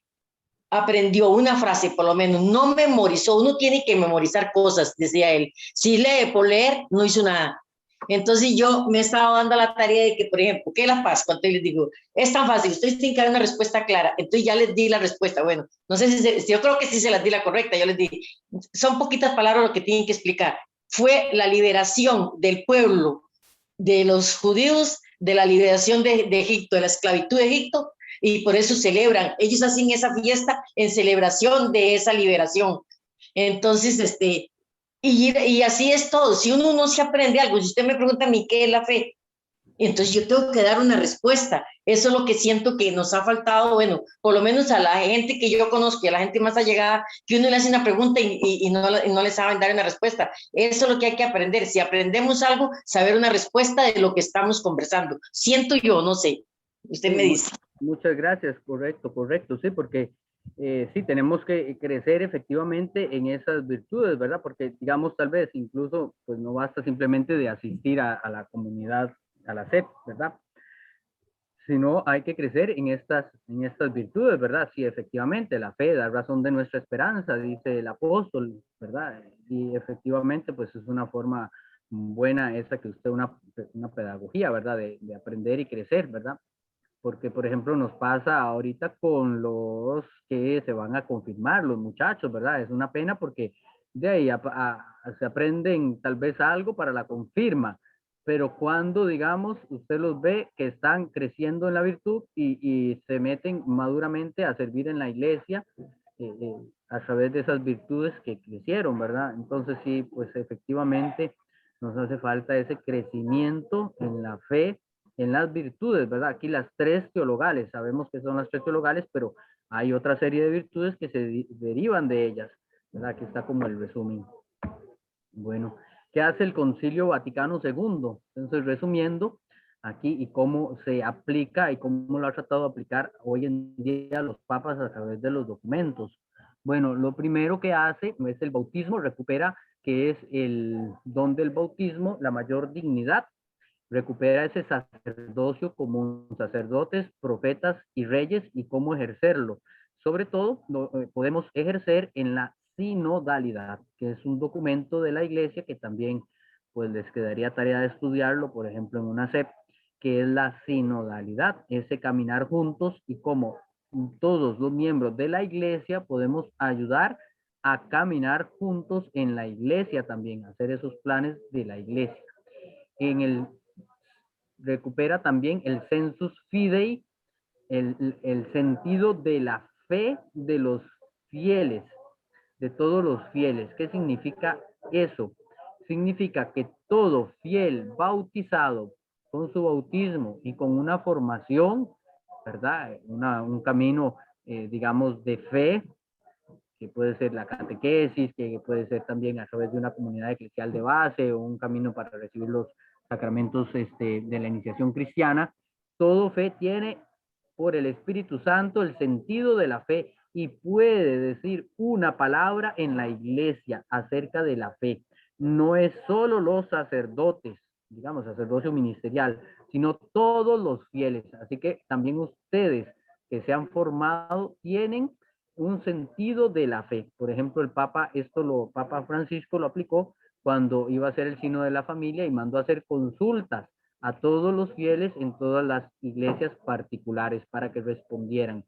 aprendió una frase, por lo menos, no memorizó, uno tiene que memorizar cosas, decía él. Si lee por leer, no hizo nada. Entonces yo me estaba dando la tarea de que, por ejemplo, ¿qué es la Pascua? Entonces les digo, es tan fácil, ustedes tienen que dar una respuesta clara. Entonces ya les di la respuesta. Bueno, no sé si yo creo que sí se las di la correcta. Yo les di, son poquitas palabras lo que tienen que explicar. Fue la liberación del pueblo, de los judíos, de la liberación de Egipto, de la esclavitud de Egipto, y por eso celebran. Ellos hacen esa fiesta en celebración de esa liberación. Entonces, y así es todo. Si uno no se aprende algo, si usted me pregunta a mí qué es la fe, entonces yo tengo que dar una respuesta. Eso es lo que siento que nos ha faltado, bueno, por lo menos a la gente que yo conozco y a la gente más allegada, que uno le hace una pregunta y no le saben dar una respuesta. Eso es lo que hay que aprender. Si aprendemos algo, saber una respuesta de lo que estamos conversando. Siento yo, no sé. Usted Sí, me dice. Muchas gracias, correcto, sí, porque sí, tenemos que crecer efectivamente en esas virtudes, ¿verdad? Porque, digamos, tal vez incluso, pues no basta simplemente de asistir a la comunidad, a la SEP, ¿verdad? Sino hay que crecer en estas virtudes, ¿verdad? Sí, efectivamente, la fe da razón de nuestra esperanza, dice el apóstol, ¿verdad? Y efectivamente, pues es una forma buena esa que usted, una pedagogía, ¿verdad? De aprender y crecer, ¿verdad? Porque, por ejemplo, nos pasa ahorita con los que se van a confirmar, los muchachos, ¿verdad? Es una pena porque de ahí se aprenden tal vez algo para la confirma, pero cuando, digamos, usted los ve que están creciendo en la virtud y se meten maduramente a servir en la iglesia a través de esas virtudes que crecieron, ¿verdad? Entonces sí, pues efectivamente nos hace falta ese crecimiento en la fe, en las virtudes, ¿verdad? Aquí las tres teologales, sabemos que son las tres teologales, pero hay otra serie de virtudes que se derivan de ellas, ¿verdad? Aquí está como el resumen. Bueno, ¿qué hace el Concilio Vaticano II? Entonces, resumiendo aquí y cómo se aplica y cómo lo ha tratado de aplicar hoy en día los papas a través de los documentos. Bueno, lo primero que hace es el bautismo, recupera que es el don del bautismo, la mayor dignidad, recupera ese sacerdocio como sacerdotes, profetas y reyes y cómo ejercerlo. Sobre todo, podemos ejercer en la sinodalidad, que es un documento de la iglesia que también pues les quedaría tarea de estudiarlo, por ejemplo, en una SEP, que es la sinodalidad, ese caminar juntos y cómo todos los miembros de la iglesia podemos ayudar a caminar juntos en la iglesia también, hacer esos planes de la iglesia. Recupera también el sensus fidei, el sentido de la fe de los fieles, de todos los fieles. ¿Qué significa eso? Significa que todo fiel bautizado con su bautismo y con una formación, ¿verdad? Un camino, digamos, de fe, que puede ser la catequesis, que puede ser también a través de una comunidad eclesial de base o un camino para recibir los sacramentos de la iniciación cristiana. Todo fe tiene por el Espíritu Santo el sentido de la fe y puede decir una palabra en la iglesia acerca de la fe. No es solo los sacerdotes, digamos, sacerdocio ministerial, sino todos los fieles. Así que también ustedes que se han formado tienen un sentido de la fe. Por ejemplo, el Papa Francisco lo aplicó cuando iba a ser el sínodo de la familia y mandó a hacer consultas a todos los fieles en todas las iglesias particulares para que respondieran.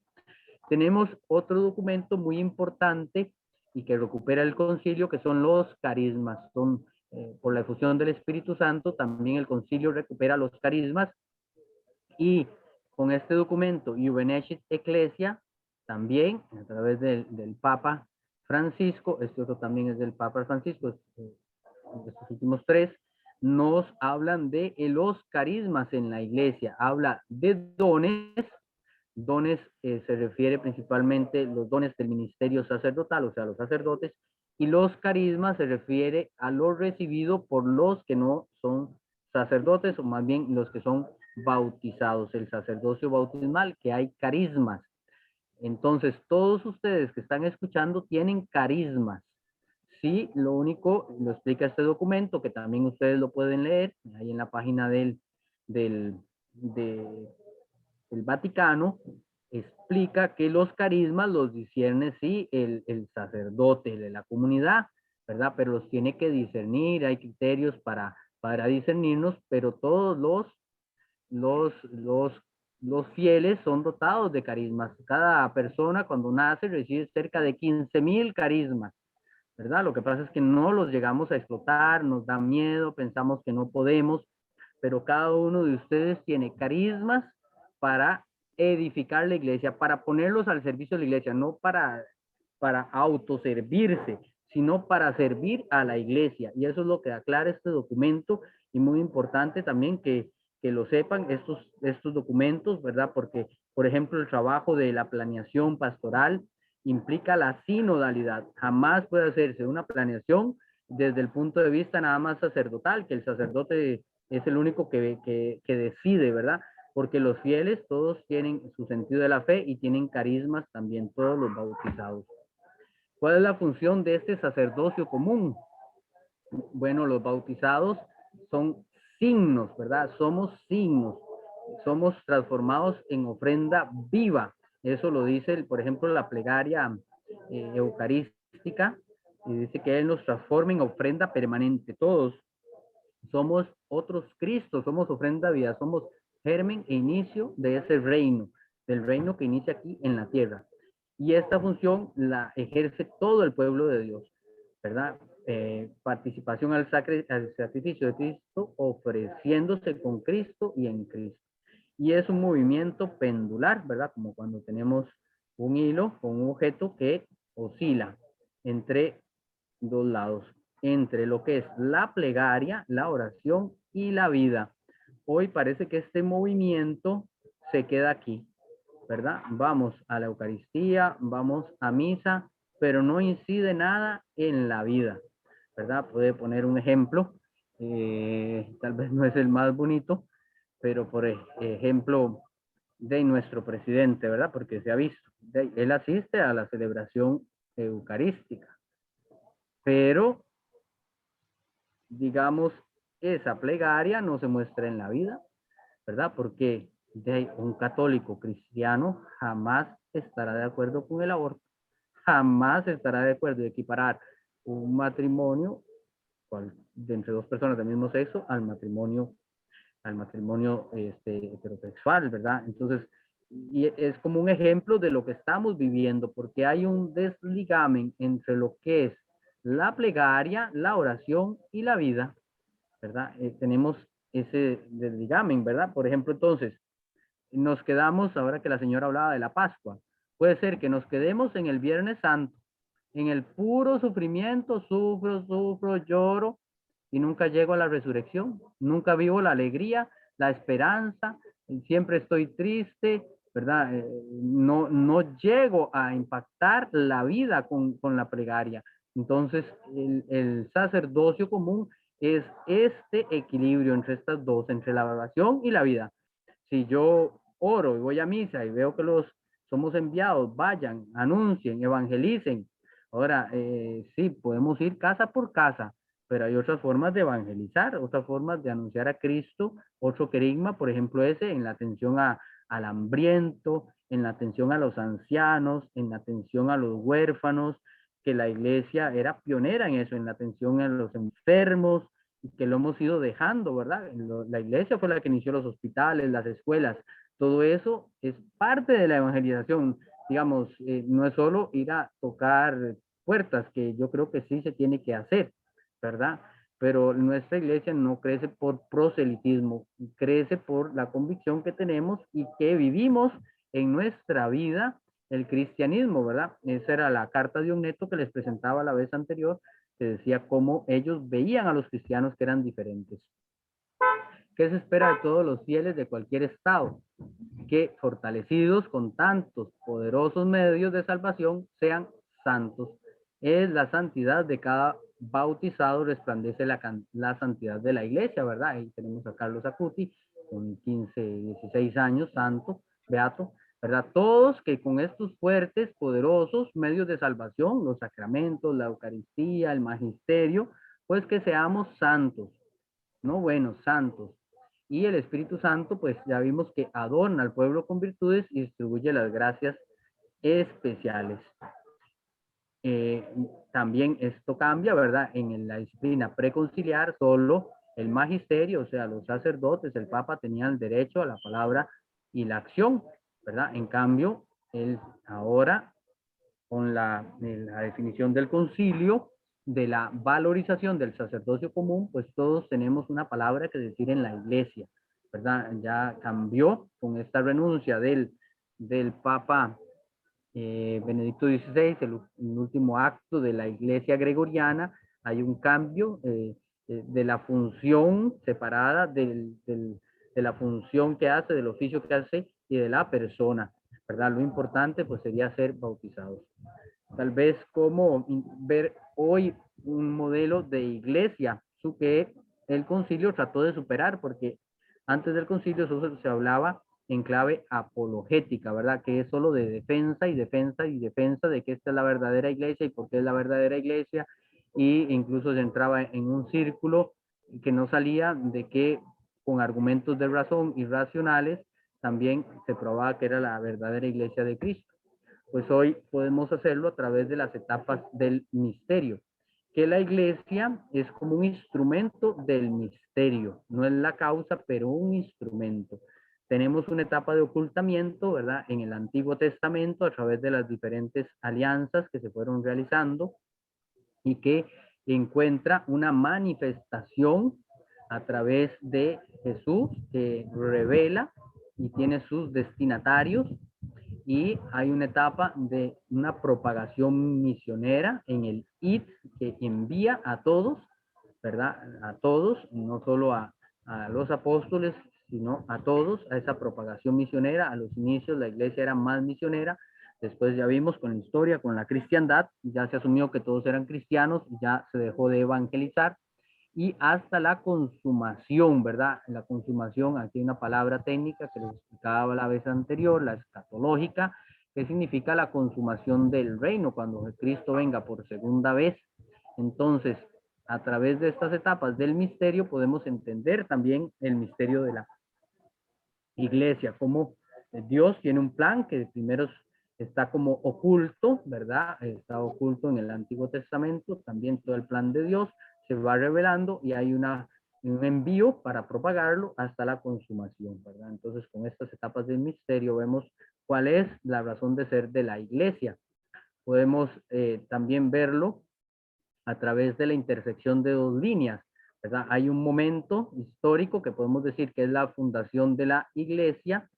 Tenemos otro documento muy importante y que recupera el concilio, que son los carismas. Son, por la efusión del Espíritu Santo, también el concilio recupera los carismas, y con este documento, Iuvenecit Ecclesia, también a través del Papa Francisco, este otro también es del Papa Francisco, estos últimos tres, nos hablan de los carismas en la iglesia, habla de dones. Dones se refiere principalmente los dones del ministerio sacerdotal, o sea, los sacerdotes, y los carismas se refiere a lo recibido por los que no son sacerdotes, o más bien los que son bautizados, el sacerdocio bautismal, que hay carismas. Entonces, todos ustedes que están escuchando tienen carismas. Sí, lo único, lo explica este documento, que también ustedes lo pueden leer, ahí en la página del Vaticano, explica que los carismas los discierne, sí, el sacerdote de la comunidad, ¿verdad? Pero los tiene que discernir, hay criterios para discernirnos, pero todos los fieles son dotados de carismas. Cada persona cuando nace recibe cerca de 15,000 carismas, ¿verdad? Lo que pasa es que no los llegamos a explotar, nos da miedo, pensamos que no podemos, pero cada uno de ustedes tiene carismas para edificar la iglesia, para ponerlos al servicio de la iglesia, no para autoservirse, sino para servir a la iglesia. Y eso es lo que aclara este documento, y muy importante también que lo sepan estos documentos, ¿verdad? Porque, por ejemplo, el trabajo de la planeación pastoral implica la sinodalidad. Jamás puede hacerse una planeación desde el punto de vista nada más sacerdotal, que el sacerdote es el único que decide, ¿verdad? Porque los fieles todos tienen su sentido de la fe y tienen carismas también, todos los bautizados. ¿Cuál es la función de este sacerdocio común? Bueno, los bautizados son signos, ¿verdad? Somos signos, somos transformados en ofrenda viva. Eso lo dice, por ejemplo, la plegaria eucarística, y dice que Él nos transforma en ofrenda permanente. Todos somos otros Cristos, somos ofrenda viva, somos germen e inicio de ese reino, del reino que inicia aquí en la tierra. Y esta función la ejerce todo el pueblo de Dios, ¿verdad? Participación al sacrificio de Cristo, ofreciéndose con Cristo y en Cristo. Y es un movimiento pendular, ¿verdad? Como cuando tenemos un hilo con un objeto que oscila entre dos lados, entre lo que es la plegaria, la oración y la vida. Hoy parece que este movimiento se queda aquí, ¿verdad? Vamos a la Eucaristía, vamos a misa, pero no incide nada en la vida, ¿verdad? Puede poner un ejemplo, tal vez no es el más bonito, pero por ejemplo de nuestro presidente, ¿verdad? Porque se ha visto, él asiste a la celebración eucarística, pero digamos, esa plegaria no se muestra en la vida, ¿verdad? Porque un católico cristiano jamás estará de acuerdo con el aborto, jamás estará de acuerdo de equiparar un matrimonio de entre dos personas del mismo sexo al matrimonio heterosexual, ¿verdad? Entonces, y es como un ejemplo de lo que estamos viviendo, porque hay un desligamen entre lo que es la plegaria, la oración y la vida, ¿verdad? Tenemos ese desligamen, ¿verdad? Por ejemplo, entonces, nos quedamos, ahora que la señora hablaba de la Pascua, puede ser que nos quedemos en el Viernes Santo, en el puro sufrimiento, sufro, lloro, y nunca llego a la resurrección, nunca vivo la alegría, la esperanza, siempre estoy triste, ¿verdad? No llego a impactar la vida con la plegaria. Entonces, el sacerdocio común es este equilibrio entre estas dos, entre la oración y la vida. Si yo oro y voy a misa y veo que somos enviados, vayan, anuncien, evangelicen. Ahora, sí, podemos ir casa por casa, pero hay otras formas de evangelizar, otras formas de anunciar a Cristo, otro querigma, por ejemplo, ese en la atención al hambriento, en la atención a los ancianos, en la atención a los huérfanos, que la iglesia era pionera en eso, en la atención a los enfermos, y que lo hemos ido dejando, ¿verdad? La iglesia fue la que inició los hospitales, las escuelas, todo eso es parte de la evangelización. Digamos, no es solo ir a tocar puertas, que yo creo que sí se tiene que hacer, ¿verdad? Pero nuestra iglesia no crece por proselitismo, crece por la convicción que tenemos y que vivimos en nuestra vida el cristianismo, ¿verdad? Esa era la carta de un neto que les presentaba la vez anterior, que decía cómo ellos veían a los cristianos que eran diferentes. ¿Qué se espera de todos los fieles de cualquier estado? Que fortalecidos con tantos poderosos medios de salvación sean santos. Es la santidad de cada bautizado, resplandece la santidad de la iglesia, ¿verdad? Ahí tenemos a Carlos Acuti, con 15, 16 años, santo, beato, ¿verdad? Todos que con estos fuertes, poderosos medios de salvación, los sacramentos, la Eucaristía, el magisterio, pues que seamos santos, no buenos, santos. Y el Espíritu Santo, pues ya vimos que adorna al pueblo con virtudes y distribuye las gracias especiales. También esto cambia, ¿verdad? En la disciplina preconciliar, solo el magisterio, o sea, los sacerdotes, el papa, tenían derecho a la palabra y la acción, ¿verdad? En cambio, ahora, con la definición del concilio, de la valorización del sacerdocio común, pues todos tenemos una palabra que decir en la iglesia, ¿verdad? Ya cambió con esta renuncia del Papa Benedicto XVI, el último acto de la iglesia gregoriana. Hay un cambio de la función separada de la función que hace, del oficio que hace y de la persona, ¿verdad? Lo importante pues sería ser bautizados. Tal vez como ver hoy un modelo de iglesia que el concilio trató de superar, porque antes del concilio solo se hablaba en clave apologética, ¿verdad? Que es solo de defensa y defensa y defensa de que esta es la verdadera iglesia y por qué es la verdadera iglesia, y incluso se entraba en un círculo que no salía de que con argumentos de razón y racionales también se probaba que era la verdadera iglesia de Cristo. Pues hoy podemos hacerlo a través de las etapas del misterio, que la iglesia es como un instrumento del misterio, no es la causa, pero un instrumento. Tenemos una etapa de ocultamiento, ¿verdad? En el Antiguo Testamento, a través de las diferentes alianzas que se fueron realizando y que encuentra una manifestación a través de Jesús, que revela y tiene sus destinatarios, y hay una etapa de una propagación misionera en el IT, que envía a todos, ¿verdad? A todos, no solo a los apóstoles, sino a todos, a esa propagación misionera. A los inicios la iglesia era más misionera, después ya vimos con la historia, con la cristiandad, ya se asumió que todos eran cristianos, ya se dejó de evangelizar, y hasta la consumación, ¿verdad? La consumación, aquí hay una palabra técnica que les explicaba la vez anterior, la escatológica, que significa la consumación del reino, cuando Cristo venga por segunda vez. Entonces, a través de estas etapas del misterio podemos entender también el misterio de la iglesia, como Dios tiene un plan que primero está como oculto, ¿verdad? Está oculto en el Antiguo Testamento, también todo el plan de Dios se va revelando y hay un envío para propagarlo hasta la consumación, ¿verdad? Entonces, con estas etapas del misterio vemos cuál es la razón de ser de la iglesia. Podemos también verlo a través de la intersección de dos líneas, ¿verdad? Hay un momento histórico que podemos decir que es la fundación de la iglesia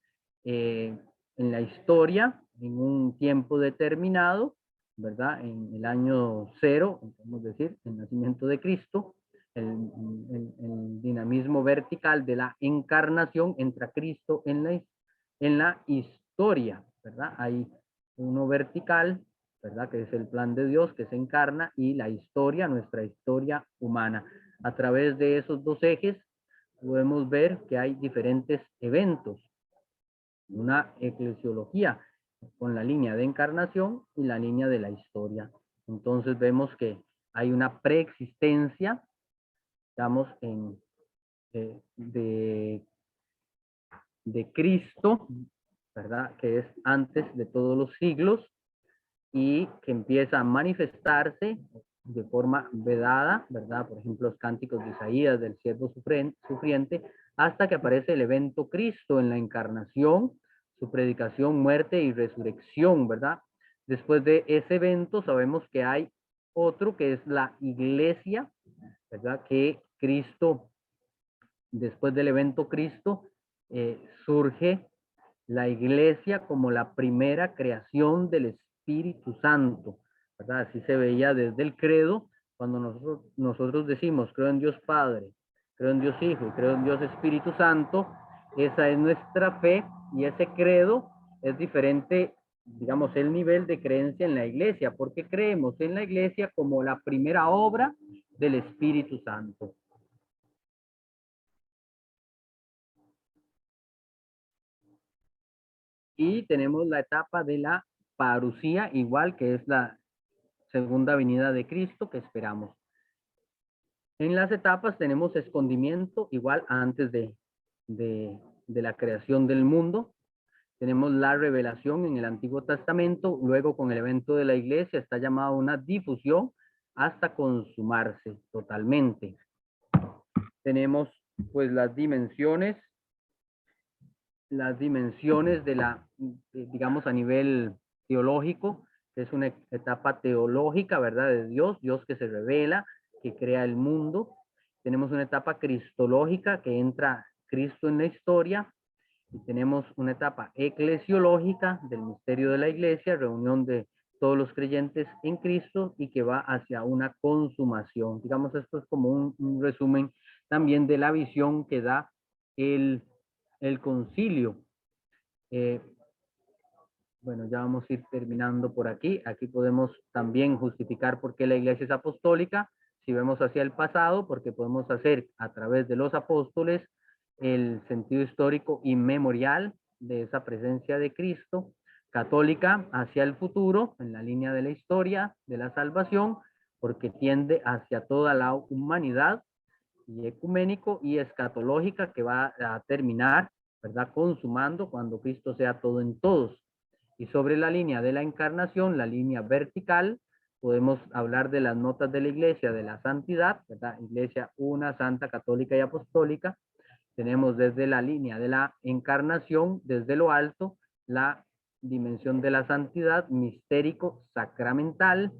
en la historia, en un tiempo determinado, ¿verdad? En el año 0, podemos decir, el nacimiento de Cristo, el dinamismo vertical de la encarnación, entra Cristo en la historia, ¿verdad? Hay uno vertical, ¿verdad? Que es el plan de Dios que se encarna, y la historia, nuestra historia humana. A través de esos dos ejes podemos ver que hay diferentes eventos, una eclesiología con la línea de encarnación y la línea de la historia. Entonces vemos que hay una preexistencia, estamos de Cristo, ¿verdad? Que es antes de todos los siglos, y que empieza a manifestarse de forma vedada, ¿verdad? Por ejemplo, los cánticos de Isaías del siervo sufriente, hasta que aparece el evento Cristo en la encarnación, su predicación, muerte y resurrección, ¿verdad? Después de ese evento sabemos que hay otro que es la iglesia, ¿verdad? Que Cristo, después del evento Cristo, surge la iglesia como la primera creación del Espíritu Santo, ¿verdad? Así se veía desde el credo, cuando nosotros decimos, creo en Dios Padre, creo en Dios Hijo y creo en Dios Espíritu Santo, esa es nuestra fe y ese credo es diferente, digamos, el nivel de creencia en la iglesia, porque creemos en la iglesia como la primera obra del Espíritu Santo. Y tenemos la etapa de la parucía, igual que es la segunda venida de Cristo que esperamos. En las etapas tenemos escondimiento, igual antes de la creación del mundo. Tenemos la revelación en el Antiguo Testamento, luego con el evento de la iglesia está llamada una difusión hasta consumarse totalmente. Tenemos pues las dimensiones de la, digamos, a nivel teológico, es una etapa teológica, ¿verdad? De Dios que se revela, que crea el mundo. Tenemos una etapa cristológica, que entra Cristo en la historia. Y tenemos una etapa eclesiológica del misterio de la iglesia, reunión de todos los creyentes en Cristo y que va hacia una consumación. Digamos, esto es como un resumen también de la visión que da el concilio. Bueno, ya vamos a ir terminando por aquí. Aquí podemos también justificar por qué la iglesia es apostólica. Si vemos hacia el pasado, porque podemos hacer a través de los apóstoles el sentido histórico inmemorial de esa presencia de Cristo. Católica hacia el futuro, en la línea de la historia, de la salvación, porque tiende hacia toda la humanidad, y ecuménico y escatológica, que va a terminar, ¿verdad? Consumando cuando Cristo sea todo en todos. Y sobre la línea de la encarnación, la línea vertical, podemos hablar de las notas de la iglesia, de la santidad, ¿verdad? Iglesia una, santa, católica y apostólica. Tenemos desde la línea de la encarnación, desde lo alto, la dimensión de la santidad, mistérico, sacramental,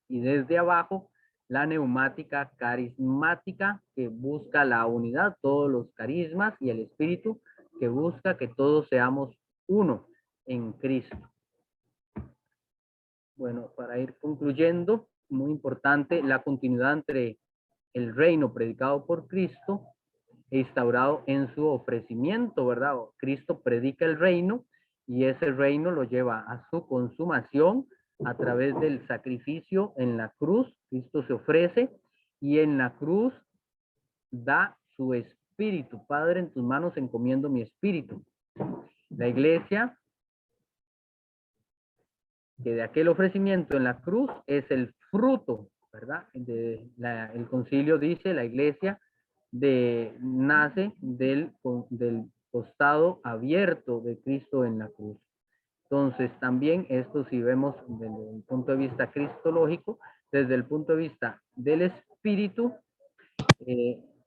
y desde abajo, la neumática carismática, que busca la unidad, todos los carismas, y el espíritu, que busca que todos seamos uno en Cristo. Bueno, para ir concluyendo, muy importante la continuidad entre el reino predicado por Cristo e instaurado en su ofrecimiento, ¿verdad? Cristo predica el reino y ese reino lo lleva a su consumación a través del sacrificio en la cruz. Cristo se ofrece y en la cruz da su espíritu. Padre, en tus manos encomiendo mi espíritu. La iglesia, que de aquel ofrecimiento en la cruz es el fruto, ¿verdad? El concilio dice, la iglesia nace del costado abierto de Cristo en la cruz. Entonces, también esto, si vemos desde el punto de vista cristológico, desde el punto de vista del espíritu,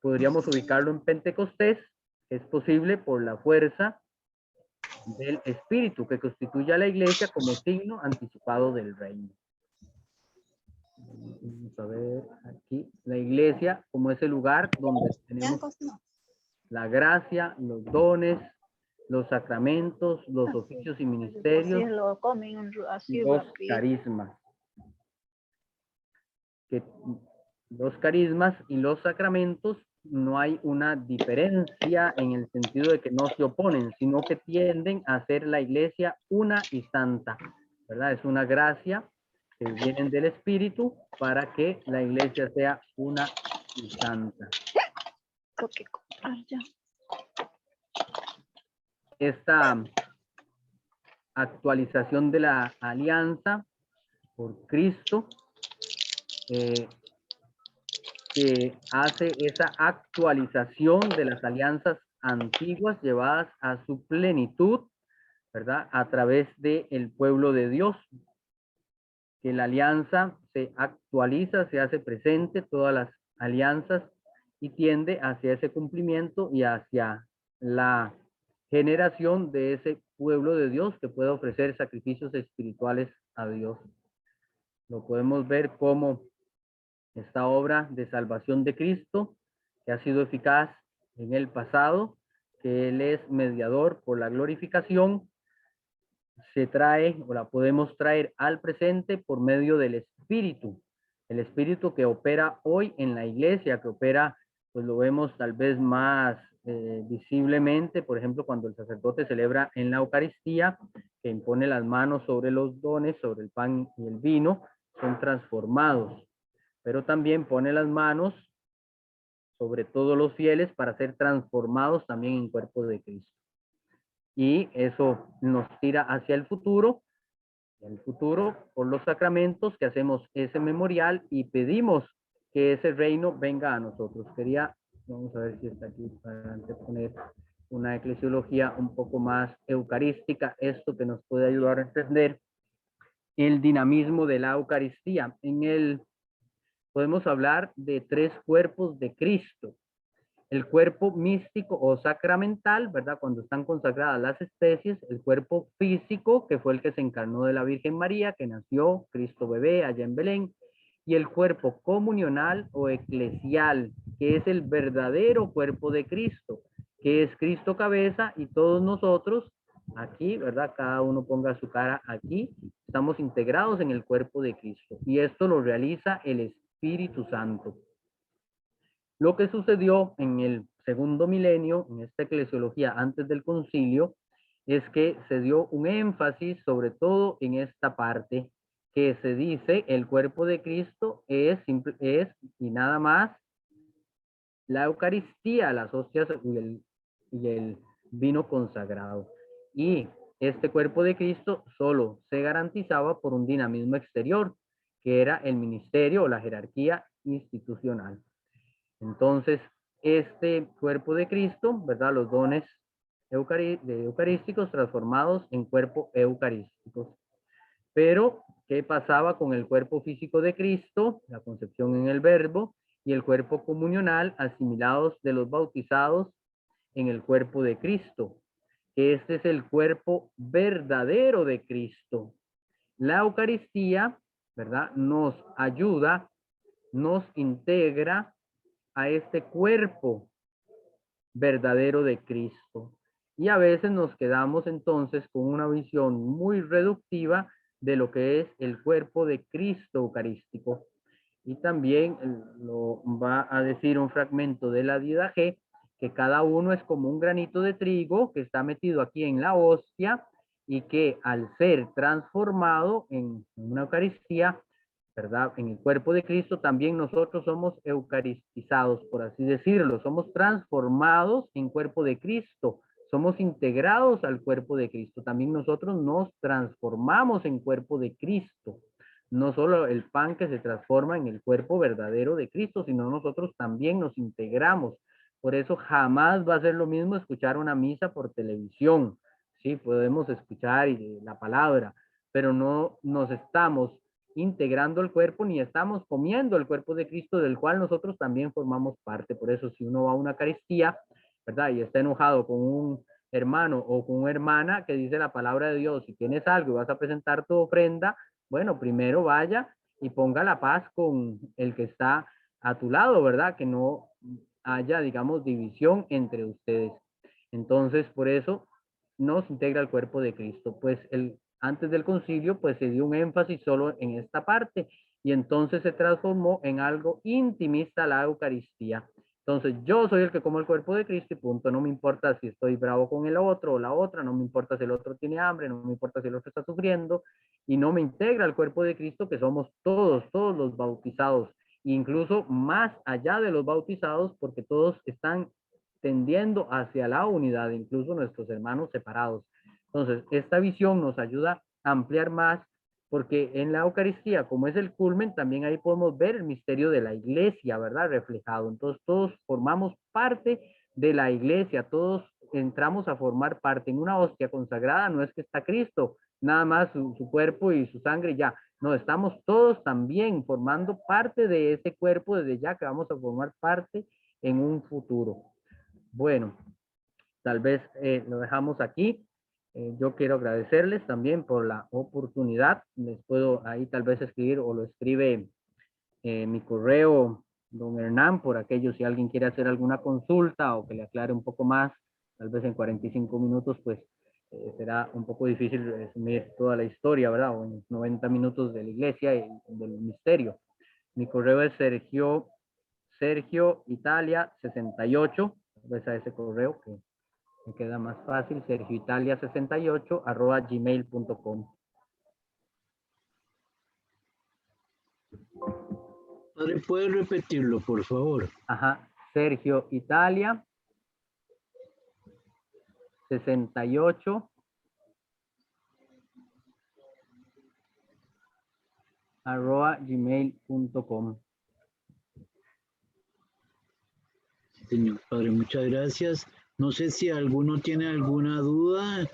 podríamos ubicarlo en Pentecostés. Es posible por la fuerza del espíritu que constituye a la iglesia como signo anticipado del reino. Vamos a ver aquí la iglesia como ese lugar donde tenemos la gracia, los dones, los sacramentos, los oficios y ministerios, los carismas. Que los carismas y los sacramentos no hay una diferencia en el sentido de que no se oponen, sino que tienden a hacer la iglesia una y santa, ¿verdad? Es una gracia que vienen del Espíritu para que la iglesia sea una y santa. Esta actualización de la alianza por Cristo, que hace esa actualización de las alianzas antiguas llevadas a su plenitud, ¿verdad? A través del pueblo de Dios. que la alianza se actualiza, se hace presente, todas las alianzas, y tiende hacia ese cumplimiento y hacia la generación de ese pueblo de Dios que pueda ofrecer sacrificios espirituales a Dios. Lo podemos ver como esta obra de salvación de Cristo, que ha sido eficaz en el pasado, que Él es mediador por la glorificación, se trae o la podemos traer al presente por medio del Espíritu. El Espíritu que opera hoy en la iglesia, que opera, pues lo vemos tal vez más visiblemente, por ejemplo, cuando el sacerdote celebra en la Eucaristía, que impone las manos sobre los dones, sobre el pan y el vino, son transformados. Pero también pone las manos sobre todos los fieles para ser transformados también en cuerpo de Cristo. Y eso nos tira hacia el futuro por los sacramentos, que hacemos ese memorial y pedimos que ese reino venga a nosotros. Vamos a ver si está aquí para poner una eclesiología un poco más eucarística, esto que nos puede ayudar a entender el dinamismo de la Eucaristía. Podemos hablar de 3 cuerpos de Cristo. El cuerpo místico o sacramental, ¿verdad? Cuando están consagradas las especies, el cuerpo físico, que fue el que se encarnó de la Virgen María, que nació Cristo bebé allá en Belén, y el cuerpo comunional o eclesial, que es el verdadero cuerpo de Cristo, que es Cristo cabeza y todos nosotros aquí, ¿verdad? Cada uno ponga su cara aquí, estamos integrados en el cuerpo de Cristo, y esto lo realiza el Espíritu Santo. Lo que sucedió en el segundo milenio, en esta eclesiología antes del concilio, es que se dio un énfasis sobre todo en esta parte que se dice el cuerpo de Cristo es y nada más la Eucaristía, las hostias y el vino consagrado. Y este cuerpo de Cristo solo se garantizaba por un dinamismo exterior, que era el ministerio o la jerarquía institucional. Entonces, este cuerpo de Cristo, ¿verdad? Los dones eucarísticos transformados en cuerpo eucarísticos. Pero, ¿qué pasaba con el cuerpo físico de Cristo? La concepción en el verbo y el cuerpo comunional asimilados de los bautizados en el cuerpo de Cristo. Este es el cuerpo verdadero de Cristo. La Eucaristía, ¿verdad? Nos ayuda, nos integra a este cuerpo verdadero de Cristo. Y a veces nos quedamos entonces con una visión muy reductiva de lo que es el cuerpo de Cristo eucarístico. Y también lo va a decir un fragmento de la Didache, que cada uno es como un granito de trigo que está metido aquí en la hostia y que al ser transformado en una Eucaristía, ¿verdad? En el cuerpo de Cristo también nosotros somos eucaristizados, por así decirlo, somos transformados en cuerpo de Cristo, somos integrados al cuerpo de Cristo, también nosotros nos transformamos en cuerpo de Cristo, no solo el pan que se transforma en el cuerpo verdadero de Cristo, sino nosotros también nos integramos. Por eso jamás va a ser lo mismo escuchar una misa por televisión, sí, podemos escuchar la palabra, pero no nos estamos integrando el cuerpo ni estamos comiendo el cuerpo de Cristo del cual nosotros también formamos parte. Por eso si uno va a una Eucaristía, ¿verdad? Y está enojado con un hermano o con una hermana que dice la palabra de Dios, si tienes algo y vas a presentar tu ofrenda, bueno, primero vaya y ponga la paz con el que está a tu lado, ¿verdad? Que no haya, digamos, división entre ustedes. Entonces, por eso nos integra el cuerpo de Cristo. Pues antes del concilio, pues se dio un énfasis solo en esta parte y entonces se transformó en algo intimista la Eucaristía. Entonces yo soy el que como el cuerpo de Cristo y punto, no me importa si estoy bravo con el otro o la otra, no me importa si el otro tiene hambre, no me importa si el otro está sufriendo y no me integra el cuerpo de Cristo que somos todos los bautizados, incluso más allá de los bautizados porque todos están tendiendo hacia la unidad, incluso nuestros hermanos separados. Entonces, esta visión nos ayuda a ampliar más, porque en la Eucaristía, como es el culmen, también ahí podemos ver el misterio de la iglesia, ¿verdad? Reflejado. Entonces, todos formamos parte de la iglesia, todos entramos a formar parte en una hostia consagrada, no es que está Cristo, nada más su cuerpo y su sangre ya. No, estamos todos también formando parte de ese cuerpo desde ya que vamos a formar parte en un futuro. Bueno, tal vez lo dejamos aquí. Yo quiero agradecerles también por la oportunidad. Les puedo ahí tal vez escribir o lo escribe mi correo, don Hernán, por aquello si alguien quiere hacer alguna consulta o que le aclare un poco más, tal vez en 45 minutos, pues será un poco difícil resumir toda la historia, ¿verdad? O en 90 minutos de la iglesia y del misterio. Mi correo es Sergio Italia 68, tal vez a ese correo que me queda más fácil, sergioitalia68@gmail.com. Padre, ¿puede repetirlo, por favor? Ajá, Sergio Italia 68 @gmail.com. Señor Padre, muchas gracias. No sé si alguno tiene alguna duda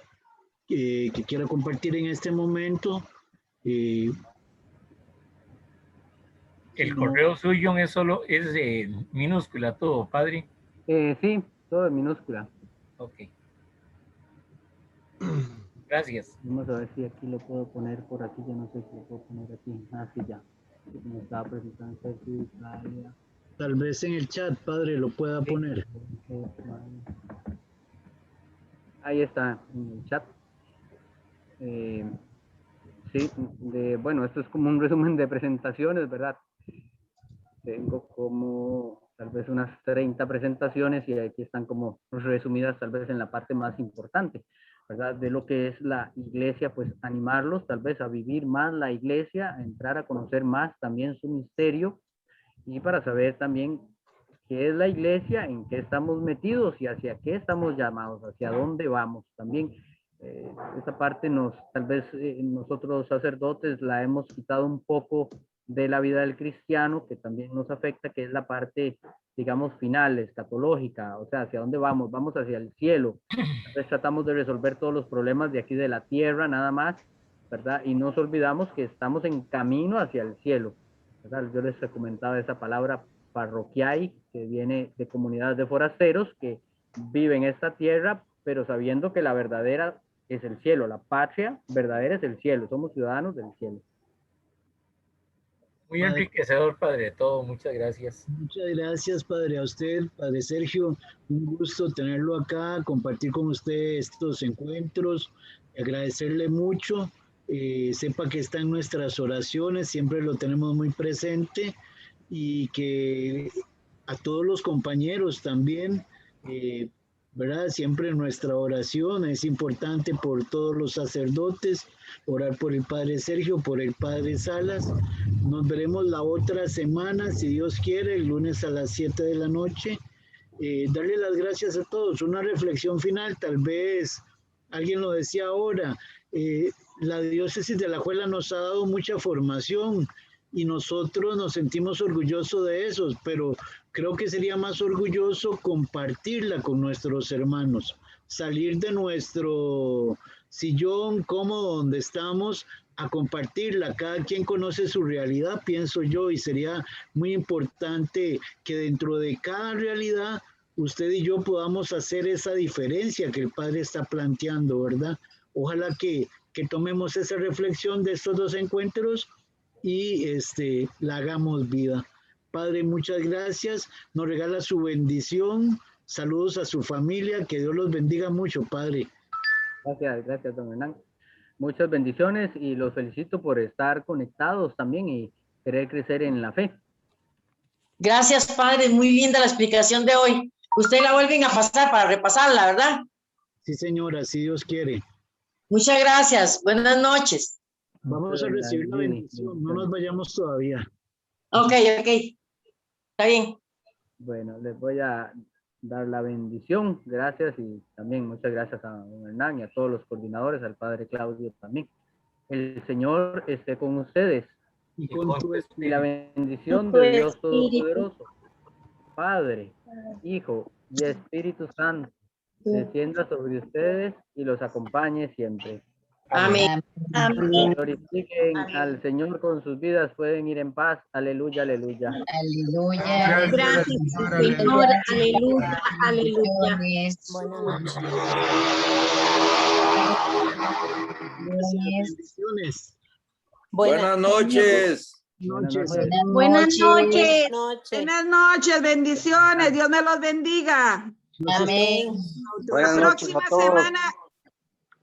que quiera compartir en este momento. El correo suyo es solo, es minúscula todo, padre. Sí, todo en minúscula. Ok. Gracias. Vamos a ver si aquí lo puedo poner por aquí, yo no sé si lo puedo poner aquí. Ah, sí, ya. Me estaba presentando Sergio Italia. Tal vez en el chat, Padre, lo pueda poner. Ahí está, en el chat. Sí, bueno, esto es como un resumen de presentaciones, ¿verdad? Tengo como tal vez unas 30 presentaciones y aquí están como resumidas tal vez en la parte más importante, ¿verdad? De lo que es la iglesia, pues animarlos tal vez a vivir más la iglesia, a entrar a conocer más también su misterio y para saber también qué es la iglesia, en qué estamos metidos y hacia qué estamos llamados, hacia dónde vamos. También esa parte tal vez nosotros sacerdotes la hemos quitado un poco de la vida del cristiano, que también nos afecta, que es la parte, digamos, final, escatológica, o sea, hacia dónde vamos, vamos hacia el cielo. Entonces tratamos de resolver todos los problemas de aquí de la tierra, nada más, ¿verdad? Y nos olvidamos que estamos en camino hacia el cielo, ¿verdad? Yo les comentaba esa palabra parroquiai, que viene de comunidades de forasteros que viven esta tierra, pero sabiendo que la verdadera es el cielo, la patria verdadera es el cielo, somos ciudadanos del cielo. Muy enriquecedor, Padre, todo. Muchas gracias. Muchas gracias, Padre, a usted, Padre Sergio. Un gusto tenerlo acá, compartir con usted estos encuentros, agradecerle mucho. Sepa que está en nuestras oraciones, siempre lo tenemos muy presente y que a todos los compañeros también, ¿verdad? Siempre nuestra oración es importante por todos los sacerdotes, orar por el Padre Sergio, por el Padre Salas. Nos veremos la otra semana, si Dios quiere, el lunes a las 7 de la noche. Darle las gracias a todos. Una reflexión final, tal vez alguien lo decía ahora, la diócesis de Alajuela nos ha dado mucha formación y nosotros nos sentimos orgullosos de eso, pero creo que sería más orgulloso compartirla con nuestros hermanos, salir de nuestro sillón cómodo donde estamos a compartirla. Cada quien conoce su realidad, pienso yo, y sería muy importante que dentro de cada realidad usted y yo podamos hacer esa diferencia que el Padre está planteando, ¿verdad? Ojalá que tomemos esa reflexión de estos dos encuentros y la hagamos vida. Padre, muchas gracias. Nos regala su bendición. Saludos a su familia. Que Dios los bendiga mucho, Padre. Gracias, don Hernán. Muchas bendiciones y los felicito por estar conectados también y querer crecer en la fe. Gracias, Padre. Muy linda la explicación de hoy. Usted la vuelven a pasar para repasarla, ¿verdad? Sí, señora, si Dios quiere. Muchas gracias. Buenas noches. Vamos a recibir la bendición. No nos vayamos todavía. Ok. Está bien. Bueno, les voy a dar la bendición. Gracias y también muchas gracias a don Hernán y a todos los coordinadores, al Padre Claudio también. El Señor esté con ustedes. Y con tu espíritu. Y la bendición de Dios Todopoderoso, Padre, Hijo y Espíritu Santo, descienda sobre ustedes y los acompañe siempre. Amén. Glorifiquen al Señor con sus vidas, pueden ir en paz. Aleluya, aleluya. Aleluya. Gracias, Señor. Aleluya. Aleluya. Bendiciones. Buenas noches. Noches. Buenas noches. Buenas noches, bendiciones, Dios me los bendiga. Amén. La Buenas noches próxima a todos. semana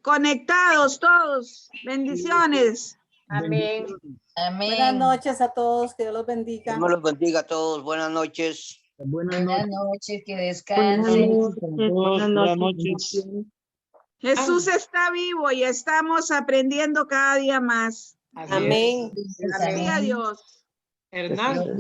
conectados todos. Bendiciones. Amén. Amén. Buenas noches a todos, que Dios los bendiga. Dios me los bendiga a todos. Buenas noches. Buenas Buenas noches. noches, que descansen. Buenas noches. Jesús está vivo y estamos aprendiendo cada día más. Amén. Gloria a Dios. Hernán.